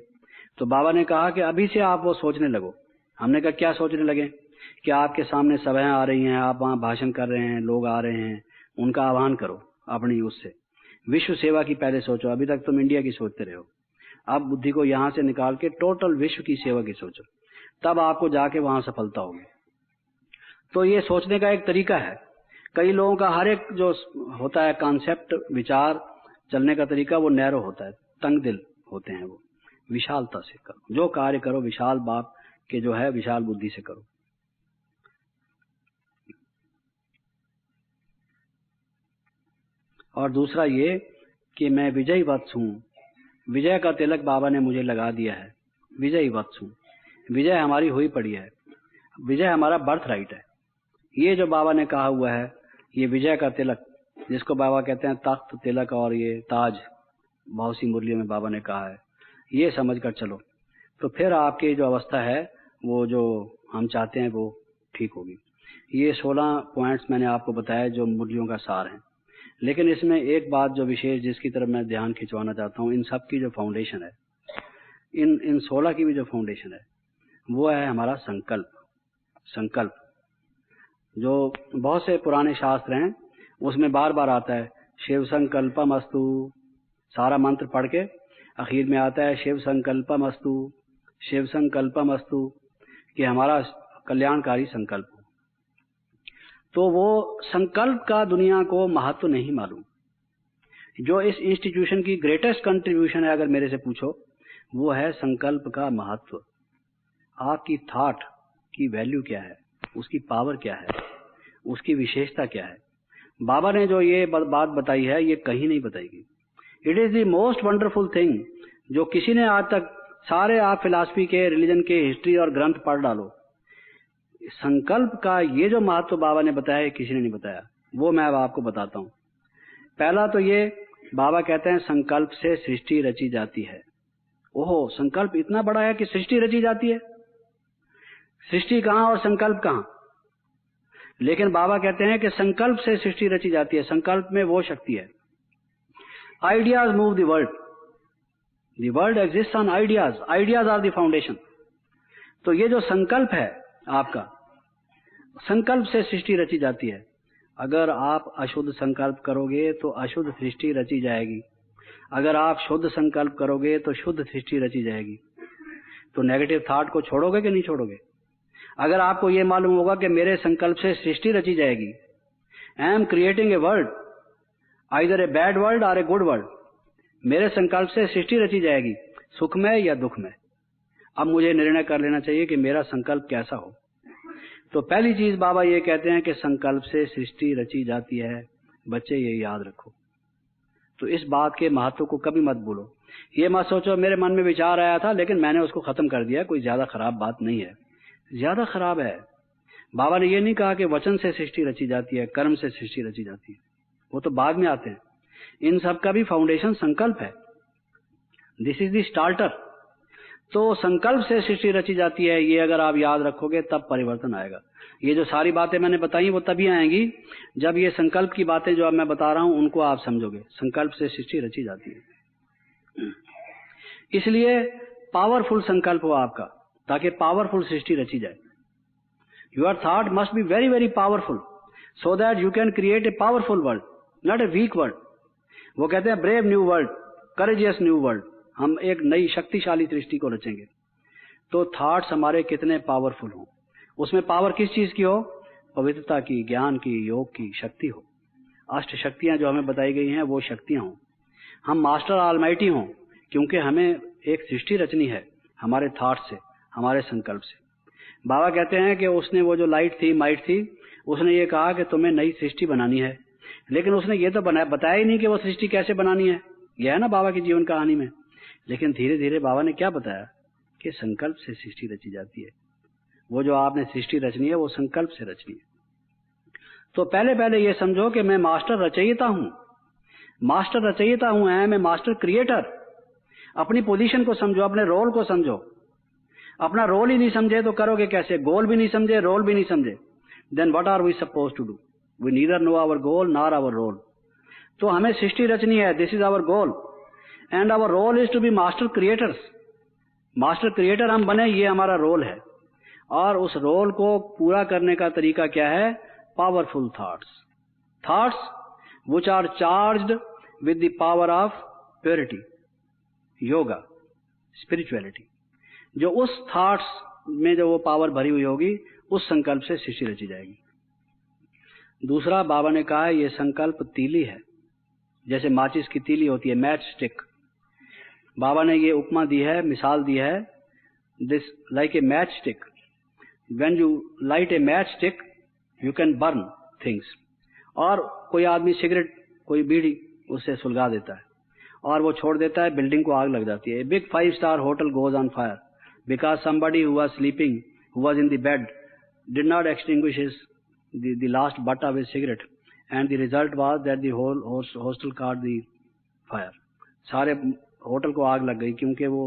तो बाबा ने कहा कि अभी से आप वो सोचने लगो। हमने कहा क्या सोचने लगे? कि आपके सामने सभाएं आ रही हैं, आप वहां भाषण कर रहे हैं, लोग आ रहे हैं, उनका आह्वान करो अपनी उससे। विश्व सेवा की पहले सोचो, अभी तक तुम इंडिया की सोचते रहे हो, अब बुद्धि को यहां से निकाल के टोटल विश्व की सेवा की सोचो, तब आपको जाके वहां सफलता होगी। तो ये सोचने का एक तरीका है। कई लोगों का हर एक जो होता है कॉन्सेप्ट, विचार, चलने का तरीका वो नैरो होता है, तंग दिल होते हैं। वो विशालता से करो, जो कार्य करो विशाल बाप के जो है विशाल बुद्धि से करो। और दूसरा ये कि मैं विजयी वत्स हूँ। विजय का तिलक बाबा ने मुझे लगा दिया है। विजयी वत्स हूँ, विजय हमारी हुई पड़ी है, विजय हमारा बर्थ राइट है। ये जो बाबा ने कहा हुआ है, ये विजय का तिलक, जिसको बाबा कहते हैं तख्त, तिलक और ये ताज, बहुत सी मुरलियों में बाबा ने कहा है, ये समझ कर चलो तो फिर आपकी जो अवस्था है वो जो हम चाहते हैं वो ठीक होगी। ये 16 पॉइंट्स मैंने आपको बताया जो मुरलियों का सार है। लेकिन इसमें एक बात जो विशेष जिसकी तरफ मैं ध्यान खिंचवाना चाहता हूँ, इन सब की जो फाउंडेशन है, इन 16 की भी जो फाउंडेशन है वो है हमारा संकल्प। संकल्प जो बहुत से पुराने शास्त्र हैं उसमें बार बार आता है, शिव संकल्पम अस्तु, सारा मंत्र पढ़ के आखिर में आता है शिव संकल्पम अस्तु, शिव संकल्पम अस्तु, कि हमारा कल्याणकारी संकल्प हो। तो वो संकल्प का दुनिया को महत्व नहीं मालूम। जो इस इंस्टीट्यूशन की ग्रेटेस्ट कंट्रीब्यूशन है अगर मेरे से पूछो, वो है संकल्प का महत्व। आपकी थॉट की वैल्यू क्या है, उसकी पावर क्या है, उसकी विशेषता क्या है। बाबा ने जो ये बात बताई है ये कहीं नहीं बताएगी। It is the most wonderful thing जो किसी ने आज तक, सारे आप फिलॉसफी के, रिलीजन के, हिस्ट्री और ग्रंथ पढ़ डालो, संकल्प का ये जो महत्व बाबा ने बताया किसी ने नहीं बताया। वो मैं अब आपको बताता हूँ। पहला तो ये, बाबा कहते हैं संकल्प से सृष्टि रची जाती है। ओहो, संकल्प इतना बड़ा है कि सृष्टि रची जाती है। सृष्टि कहाँ और संकल्प कहाँ? लेकिन बाबा कहते हैं कि संकल्प से सृष्टि रची जाती है। संकल्प में वो शक्ति है। Ideas move the world, the world exist on ideas, ideas are the foundation. तो ये जो संकल्प है आपका, संकल्प से सृष्टि रची जाती है। अगर आप अशुद्ध संकल्प करोगे तो अशुद्ध सृष्टि रची जाएगी। अगर आप शुद्ध संकल्प करोगे तो शुद्ध सृष्टि रची जाएगी। तो नेगेटिव थॉट को छोड़ोगे कि नहीं छोड़ोगे? अगर आपको ये मालूम होगा कि मेरे संकल्प से सृष्टि रची जाएगी, I am creating a world, either a bad world और ए गुड वर्ल्ड, मेरे संकल्प से सृष्टि रची जाएगी, सुख में या दुख में। अब मुझे निर्णय कर लेना चाहिए कि मेरा संकल्प कैसा हो। तो पहली चीज बाबा ये कहते हैं कि संकल्प से सृष्टि रची जाती है। बच्चे ये याद रखो। तो इस बात के महत्व को कभी मत भूलो। ये मत सोचो मेरे मन में विचार आया था लेकिन मैंने उसको खत्म कर दिया, कोई ज्यादा खराब बात नहीं है। ज्यादा खराब है। बाबा ने ये नहीं कहा कि वचन से सृष्टि रची जाती है, कर्म से सृष्टि रची जाती है, वो तो बाद में आते हैं। इन सब का भी फाउंडेशन संकल्प है। This is the starter. तो संकल्प से सृष्टि रची जाती है, ये अगर आप याद रखोगे तब परिवर्तन आएगा। ये जो सारी बातें मैंने बताई वो तभी आएंगी जब ये संकल्प की बातें जो अब मैं बता रहा हूं उनको आप समझोगे। संकल्प से सृष्टि रची जाती है, इसलिए पावरफुल संकल्प हो आपका, ताकि पावरफुल सृष्टि रची जाए। Your thought must be very very powerful so that you can create a powerful world, not a weak world. वो कहते हैं brave new world, courageous new world. हम एक नई शक्तिशाली सृष्टि को रचेंगे। तो थॉट्स हमारे कितने पावरफुल हों, उसमें पावर किस चीज की हो? पवित्रता की, ज्ञान की, योग की शक्ति हो। अष्ट शक्तियां जो हमें बताई गई हैं वो शक्तियां हों। हम मास्टर ऑलमाइटी हों, क्योंकि हमें एक सृष्टि रचनी है हमारे थॉट से, हमारे संकल्प से। बाबा कहते हैं कि उसने वो जो लाइट थी, माइट थी, उसने ये कहा कि तुम्हें नई सृष्टि बनानी है, लेकिन उसने ये तो बताया ही नहीं कि वो सृष्टि कैसे बनानी है। यह है ना बाबा की जीवन कहानी में। लेकिन धीरे धीरे बाबा ने क्या बताया कि संकल्प से सृष्टि रची जाती है। वो जो आपने सृष्टि रचनी है वो संकल्प से रचनी है। तो पहले पहले ये समझो कि मैं मास्टर रचयिता हूं। मास्टर रचयिता हूं, मैं मास्टर क्रिएटर। अपनी पोजीशन को समझो, अपने रोल को समझो। अपना रोल ही नहीं समझे तो करोगे कैसे? गोल भी नहीं समझे, रोल भी नहीं समझे, then what are we suppose to do? We neither know our goal nor our role. तो हमें सृष्टि रचनी है, this is our goal, and our role is to be master creators. Master creator हम बने, ये हमारा रोल है। और उस रोल को पूरा करने का तरीका क्या है? Powerful thoughts, thoughts which are charged with the power of purity, yoga, spirituality। जो उस थॉट्स में जो वो पावर भरी हुई होगी, उस संकल्प से सृष्टि रची जाएगी। दूसरा, बाबा ने कहा है ये संकल्प तीली है, जैसे माचिस की तीली होती है, मैच स्टिक। बाबा ने ये उपमा दी है, मिसाल दी है, this like a match stick. When you light A match stick you can burn things. और कोई आदमी सिगरेट कोई बीड़ी उससे सुलगा देता है और वो छोड़ देता है, बिल्डिंग को आग लग जाती है। Big 5-star hotel goes on fire because somebody who was sleeping, who was in the bed, did not extinguish the last butt of his cigarette, and the result was that the whole hostel caught the fire. सारे hotel को आग लग गई क्योंकि वो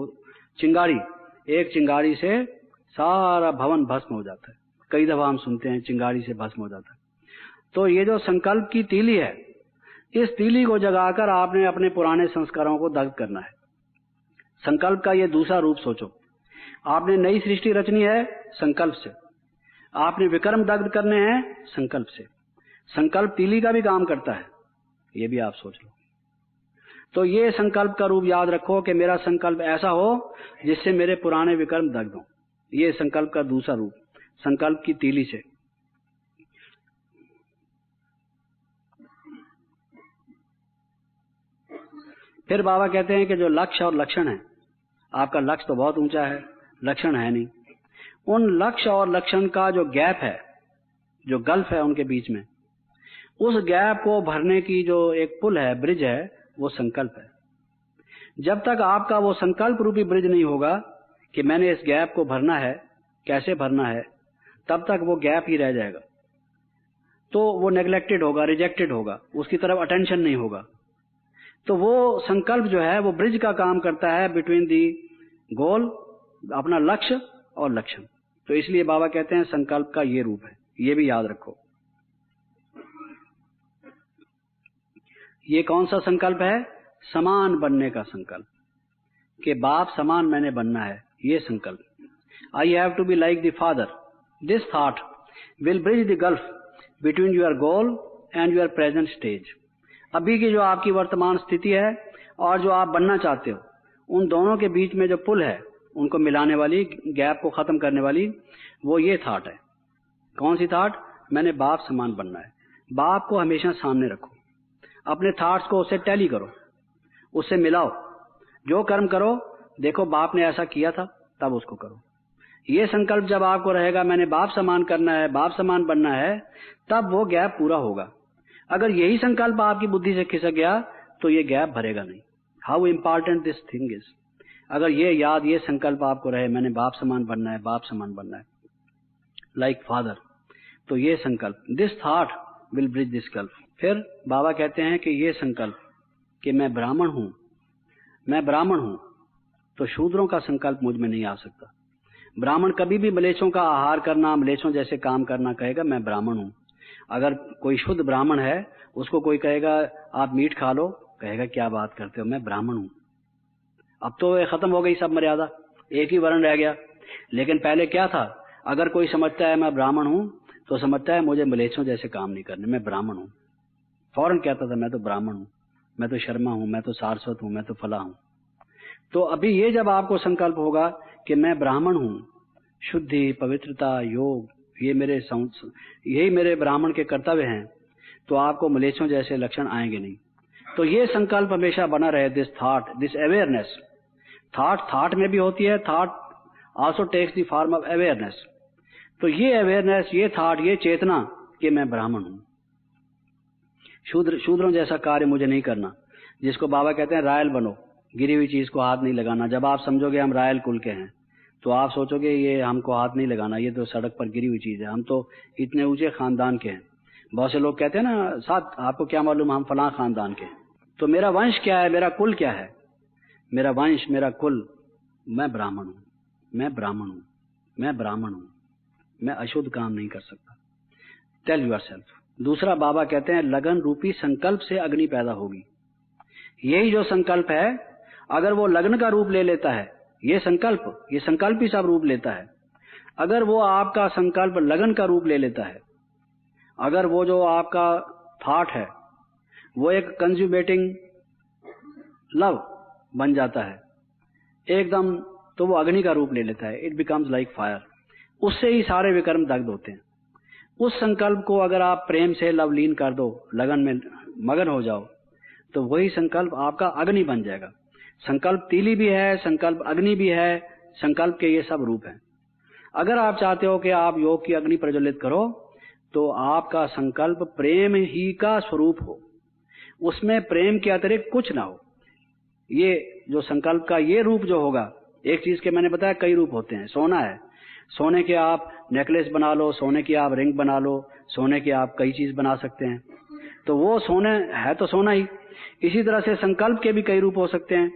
चिंगारी, एक चिंगारी से सारा भवन भस्म हो जाता है। कई दफा हम सुनते हैं चिंगारी से भस्म हो जाता है। तो ये जो संकल्प की तीली है, इस तीली को जगाकर आपने अपने पुराने संस्कारों को दग्ध करना है। संकल्प का ये दूसरा रूप सोचो। आपने नई सृष्टि रचनी है संकल्प से, आपने विक्रम दग्ध करने हैं संकल्प से। संकल्प तीली का भी काम करता है, ये भी आप सोच लो। तो ये संकल्प का रूप याद रखो कि मेरा संकल्प ऐसा हो जिससे मेरे पुराने विक्रम दग्ध हों। ये संकल्प का दूसरा रूप, संकल्प की तीली से। फिर बाबा कहते हैं कि जो लक्ष्य और लक्षण है, आपका लक्ष्य तो बहुत ऊंचा है, लक्षण है नहीं। उन लक्ष्य और लक्षण का जो गैप है, जो गल्फ है उनके बीच में, उस गैप को भरने की जो एक पुल है, ब्रिज है, वो संकल्प है। जब तक आपका वो संकल्प रूपी ब्रिज नहीं होगा कि मैंने इस गैप को भरना है, कैसे भरना है, तब तक वो गैप ही रह जाएगा। तो वो नेग्लेक्टेड होगा, रिजेक्टेड होगा, उसकी तरफ अटेंशन नहीं होगा। तो वो संकल्प जो है वो ब्रिज का काम करता है बिटवीन दी गोल, अपना लक्ष्य और लक्षण। तो इसलिए बाबा कहते हैं संकल्प का ये रूप है, ये भी याद रखो। ये कौन सा संकल्प है? समान बनने का संकल्प, कि बाप समान मैंने बनना है, ये संकल्प। I have to be like the father. This thought will bridge the gulf between your goal and your present stage. अभी की जो आपकी वर्तमान स्थिति है और जो आप बनना चाहते हो, उन दोनों के बीच में जो पुल है, उनको मिलाने वाली, गैप को खत्म करने वाली, वो ये थॉट है। कौन सी थॉट? मैंने बाप समान बनना है। बाप को हमेशा सामने रखो, अपने थॉट्स को उससे टैली करो, उससे मिलाओ। जो कर्म करो, देखो बाप ने ऐसा किया था, तब उसको करो। ये संकल्प जब आपको रहेगा मैंने बाप समान करना है, बाप समान बनना है, तब वो गैप पूरा होगा। अगर यही संकल्प आपकी बुद्धि से खिसक गया तो ये गैप भरेगा नहीं। How important this thing is. अगर ये याद, ये संकल्प आपको रहे मैंने बाप समान बनना है, बाप समान बनना है, लाइक फादर, तो ये संकल्प, this thought will bridge this gulf. फिर बाबा कहते हैं कि ये संकल्प कि मैं ब्राह्मण हूं, मैं ब्राह्मण हूं, तो शूद्रों का संकल्प मुझ में नहीं आ सकता। ब्राह्मण कभी भी मलेच्छों का आहार करना, मलेच्छों जैसे काम करना कहेगा मैं ब्राह्मण हूं। अगर कोई शुद्ध ब्राह्मण है, उसको कोई कहेगा आप मीट खा लो, कहेगा क्या बात करते हो, मैं ब्राह्मण हूं। अब तो खत्म हो गई सब मर्यादा, एक ही वर्ण रह गया। लेकिन पहले क्या था? अगर कोई समझता है मैं ब्राह्मण हूं, तो समझता है मुझे मलेच्छों जैसे काम नहीं करने, मैं ब्राह्मण हूं। फौरन कहता था मैं तो ब्राह्मण हूं, मैं तो शर्मा हूं, मैं तो सारस्वत हूं, मैं तो फला हूं। तो अभी ये जब आपको संकल्प होगा कि मैं ब्राह्मण हूं, शुद्धि, पवित्रता, योग, यही मेरे ब्राह्मण के कर्तव्य हैं, तो आपको मलेच्छों जैसे लक्षण आएंगे नहीं। तो ये संकल्प हमेशा बना रहे, this thought, this awareness. Thought में भी होती है, thought also takes the form of awareness. तो ये अवेयरनेस, ये थॉट, ये चेतना कि मैं ब्राह्मण हूं, शूद्रों जैसा कार्य मुझे नहीं करना। जिसको बाबा कहते हैं रायल बनो, गिरी हुई चीज को हाथ नहीं लगाना। जब आप समझोगे हम रायल कुल के हैं, तो आप सोचोगे ये हमको हाथ नहीं लगाना, ये तो सड़क पर गिरी हुई चीज है, हम तो इतने ऊंचे खानदान के हैं। बहुत से लोग कहते हैं ना, साथ आपको क्या मालूम हम फलां खानदान के। तो मेरा वंश क्या है, मेरा कुल क्या है? मेरा वंश, मेरा कुल, मैं ब्राह्मण हूं, मैं ब्राह्मण हूं, मैं ब्राह्मण हूं, मैं अशुद्ध काम नहीं कर सकता। Tell yourself. दूसरा बाबा कहते हैं लगन रूपी संकल्प से अग्नि पैदा होगी। यही जो संकल्प है, अगर वो लगन का रूप ले लेता है, ये संकल्प ही सब रूप लेता है। अगर वो आपका संकल्प लगन का रूप ले लेता है, अगर वो जो आपका थॉट है वो एक कंज्यूमेटिंग लव बन जाता है एकदम, तो वो अग्नि का रूप ले लेता है। It becomes like fire. उससे ही सारे विकर्म दग्ध होते हैं। उस संकल्प को अगर आप प्रेम से लवलीन कर दो, लगन में मगन हो जाओ, तो वही संकल्प आपका अग्नि बन जाएगा। संकल्प तीली भी है, संकल्प अग्नि भी है, संकल्प के ये सब रूप हैं। अगर आप चाहते हो कि आप योग की अग्नि प्रज्वलित करो, तो आपका संकल्प प्रेम ही का स्वरूप हो। उसमें प्रेम के अतिरिक्त कुछ ना हो। ये जो संकल्प का ये रूप जो होगा, एक चीज के मैंने बताया कई रूप होते हैं। सोना है, सोने के आप नेकलेस बना लो, सोने की आप रिंग बना लो, सोने की आप कई चीज बना सकते हैं, तो वो सोने है तो सोना ही। इसी तरह से संकल्प के भी कई रूप हो सकते हैं।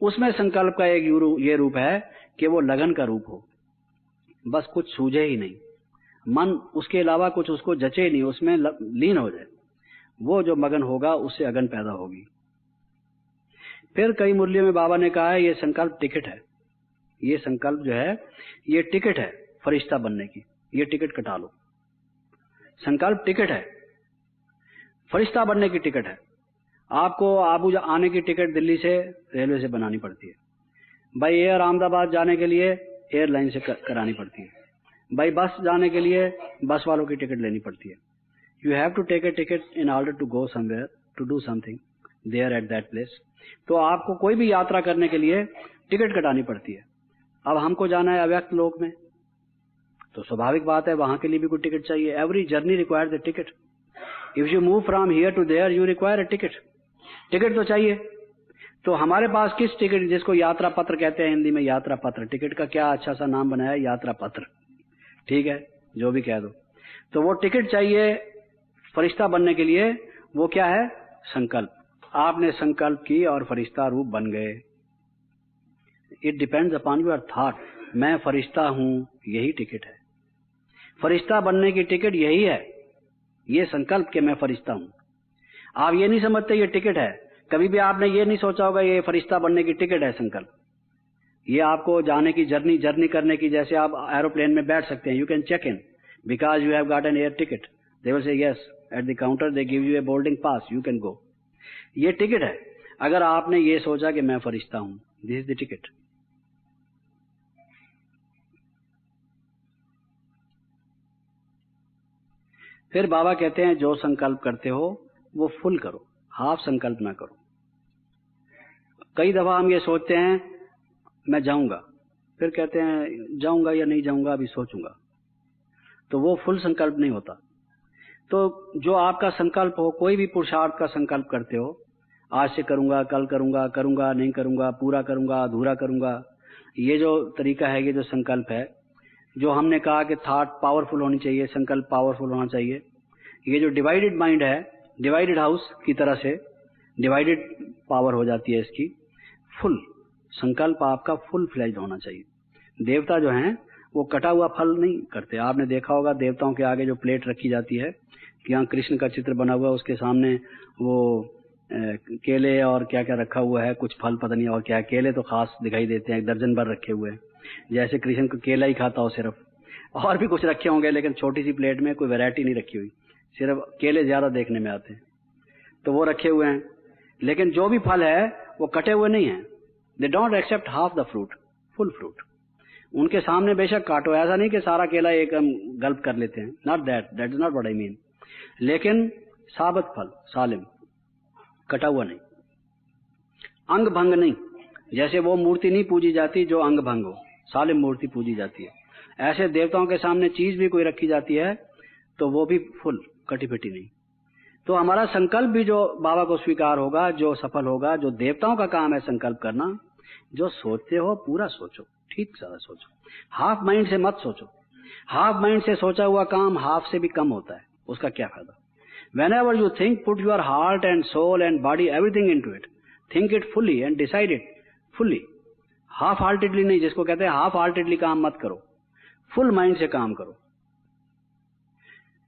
उसमें संकल्प का एक ये रूप है कि वो लगन का रूप हो, बस कुछ सूझे ही नहीं, मन उसके अलावा कुछ उसको जचे नहीं, उसमें लीन हो जाए। वो जो मगन होगा उससे अगन पैदा होगी। फिर कई मुरलियों में बाबा ने कहा है ये संकल्प टिकट है, ये संकल्प जो है ये टिकट है फरिश्ता बनने की, ये टिकट कटा लो। संकल्प टिकट है, फरिश्ता बनने की टिकट है। आपको आबू आने की टिकट दिल्ली से रेलवे से बनानी पड़ती है, भाई एयर अहमदाबाद जाने के लिए एयरलाइन से करानी पड़ती है, भाई बस जाने के लिए बस वालों की टिकट लेनी पड़ती है। You have to take a ticket in order to go somewhere to do something there at that place. तो आपको कोई भी यात्रा करने के लिए टिकट कटानी पड़ती है। अब हमको जाना है अव्यक्त लोक में, तो स्वाभाविक बात है वहां के लिए भी कोई टिकट चाहिए। Every journey requires a ticket. If you move from here to there you require a ticket. Ticket तो चाहिए। तो हमारे पास किस टिकट, जिसको यात्रा पत्र कहते हैं हिंदी में, यात्रा पत्र, टिकट का क्या अच्छा सा नाम बनाया है, यात्रा पत्र, ठीक है, जो भी कह दो। तो वो टिकट चाहिए फरिश्ता बनने के लिए। वो क्या है? संकल्प। आपने संकल्प की और फरिश्ता रूप बन गए। It depends upon your thought. मैं फरिश्ता हूं, यही टिकट है। फरिश्ता बनने की टिकट यही है, ये संकल्प के मैं फरिश्ता हूं। आप ये नहीं समझते ये टिकट है। कभी भी आपने ये नहीं सोचा होगा ये फरिश्ता बनने की टिकट है संकल्प। ये आपको जाने की जर्नी करने की, जैसे आप एरोप्लेन में बैठ सकते हैं, you can check in because you have got an air ticket. They will say yes at the counter, they give you a boarding pass, you can go. ये टिकट है। अगर आपने ये सोचा कि मैं फरिश्ता हूं, दिस इज द टिकट। फिर बाबा कहते हैं जो संकल्प करते हो वो फुल करो, हाफ संकल्प ना करो। कई दफा हम ये सोचते हैं मैं जाऊंगा, फिर कहते हैं जाऊंगा या नहीं जाऊंगा अभी सोचूंगा, तो वो फुल संकल्प नहीं होता। तो जो आपका संकल्प हो, कोई भी पुरुषार्थ का संकल्प करते हो, आज से करूंगा, कल करूंगा, करूंगा नहीं करूंगा, पूरा करूंगा, अधूरा करूंगा, ये जो तरीका है, ये जो संकल्प है, जो हमने कहा कि थॉट पावरफुल होनी चाहिए, संकल्प पावरफुल होना चाहिए। ये जो डिवाइडेड माइंड है, डिवाइडेड हाउस की तरह से डिवाइडेड पावर हो जाती है इसकी। फुल संकल्प आपका फुल फ्लेज्ड होना चाहिए। देवता जो हैं वो कटा हुआ फल नहीं करते। आपने देखा होगा देवताओं के आगे जो प्लेट रखी जाती है, कि यहाँ कृष्ण का चित्र बना हुआ है, उसके सामने वो केले और क्या क्या रखा हुआ है, कुछ फल पता नहीं और क्या। केले तो खास दिखाई देते हैं, 1 दर्जन भर रखे हुए हैं, जैसे कृष्ण को केला ही खाता हो सिर्फ। और भी कुछ रखे होंगे, लेकिन छोटी सी प्लेट में कोई वैरायटी नहीं रखी हुई, सिर्फ केले ज्यादा देखने में आते हैं, तो वो रखे हुए हैं। लेकिन जो भी फल है वो कटे हुए नहीं है। They don't accept half the fruit, full fruit. उनके सामने बेशक काटो, ऐसा नहीं कि सारा केला एक गल्प कर लेते हैं, not that is not what I mean. लेकिन साबत फल, सालिम, कटा हुआ नहीं, अंग भंग नहीं। जैसे वो मूर्ति नहीं पूजी जाती जो अंग भंग हो, सालिम मूर्ति पूजी जाती है। ऐसे देवताओं के सामने चीज भी कोई रखी जाती है तो वो भी फुल, कटी पिटी नहीं। तो हमारा संकल्प भी जो बाबा को स्वीकार होगा, जो सफल होगा, जो देवताओं का काम है संकल्प करना, जो सोचते हो पूरा सोचो, ठीक सारा सोचो, हाफ माइंड से मत सोचो। हाफ माइंड से सोचा हुआ काम हाफ से भी कम होता है, उसका क्या फायदा। Whenever you think, put your heart and soul and body everything into it. Think it fully and decide it fully. Half heartedly नहीं, जिसको कहते हैं हाफ हार्टेडली काम मत करो, फुल माइंड से काम करो।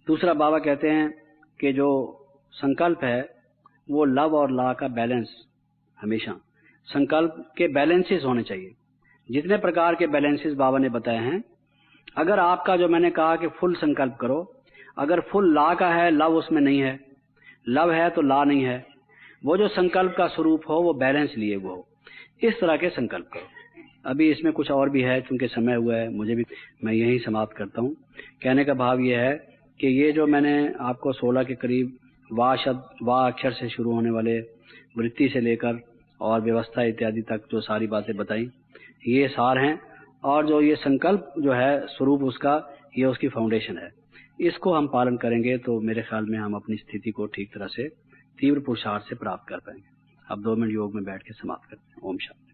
दूसरा बाबा कहते हैं कि जो संकल्प है वो लव और लॉ का बैलेंस, हमेशा संकल्प के बैलेंसेस होने चाहिए। जितने प्रकार के बैलेंसेस बाबा ने बताए हैं, अगर आपका जो मैंने कहा कि फुल संकल्प करो, अगर फुल लॉ का है, लव उसमें नहीं है, लव है तो लॉ नहीं है, वो जो संकल्प का स्वरूप हो वो बैलेंस लिए वो हो, इस तरह के संकल्प करो। अभी इसमें कुछ और भी है, क्योंकि समय हुआ है मुझे भी, मैं यही समाप्त करता हूँ। कहने का भाव ये है कि ये जो मैंने आपको 16 के करीब वाह शब्द, वाह अक्षर से शुरू होने वाले वृत्ति से लेकर और व्यवस्था इत्यादि तक जो सारी बातें बताई, ये सार हैं। और जो ये संकल्प जो है स्वरूप उसका, ये उसकी फाउंडेशन है। इसको हम पालन करेंगे तो मेरे ख्याल में हम अपनी स्थिति को ठीक तरह से तीव्र पुरुषार्थ से प्राप्त कर पाएंगे। अब 2 मिनट योग में बैठ के समाप्त करते हैं। ओम शांति।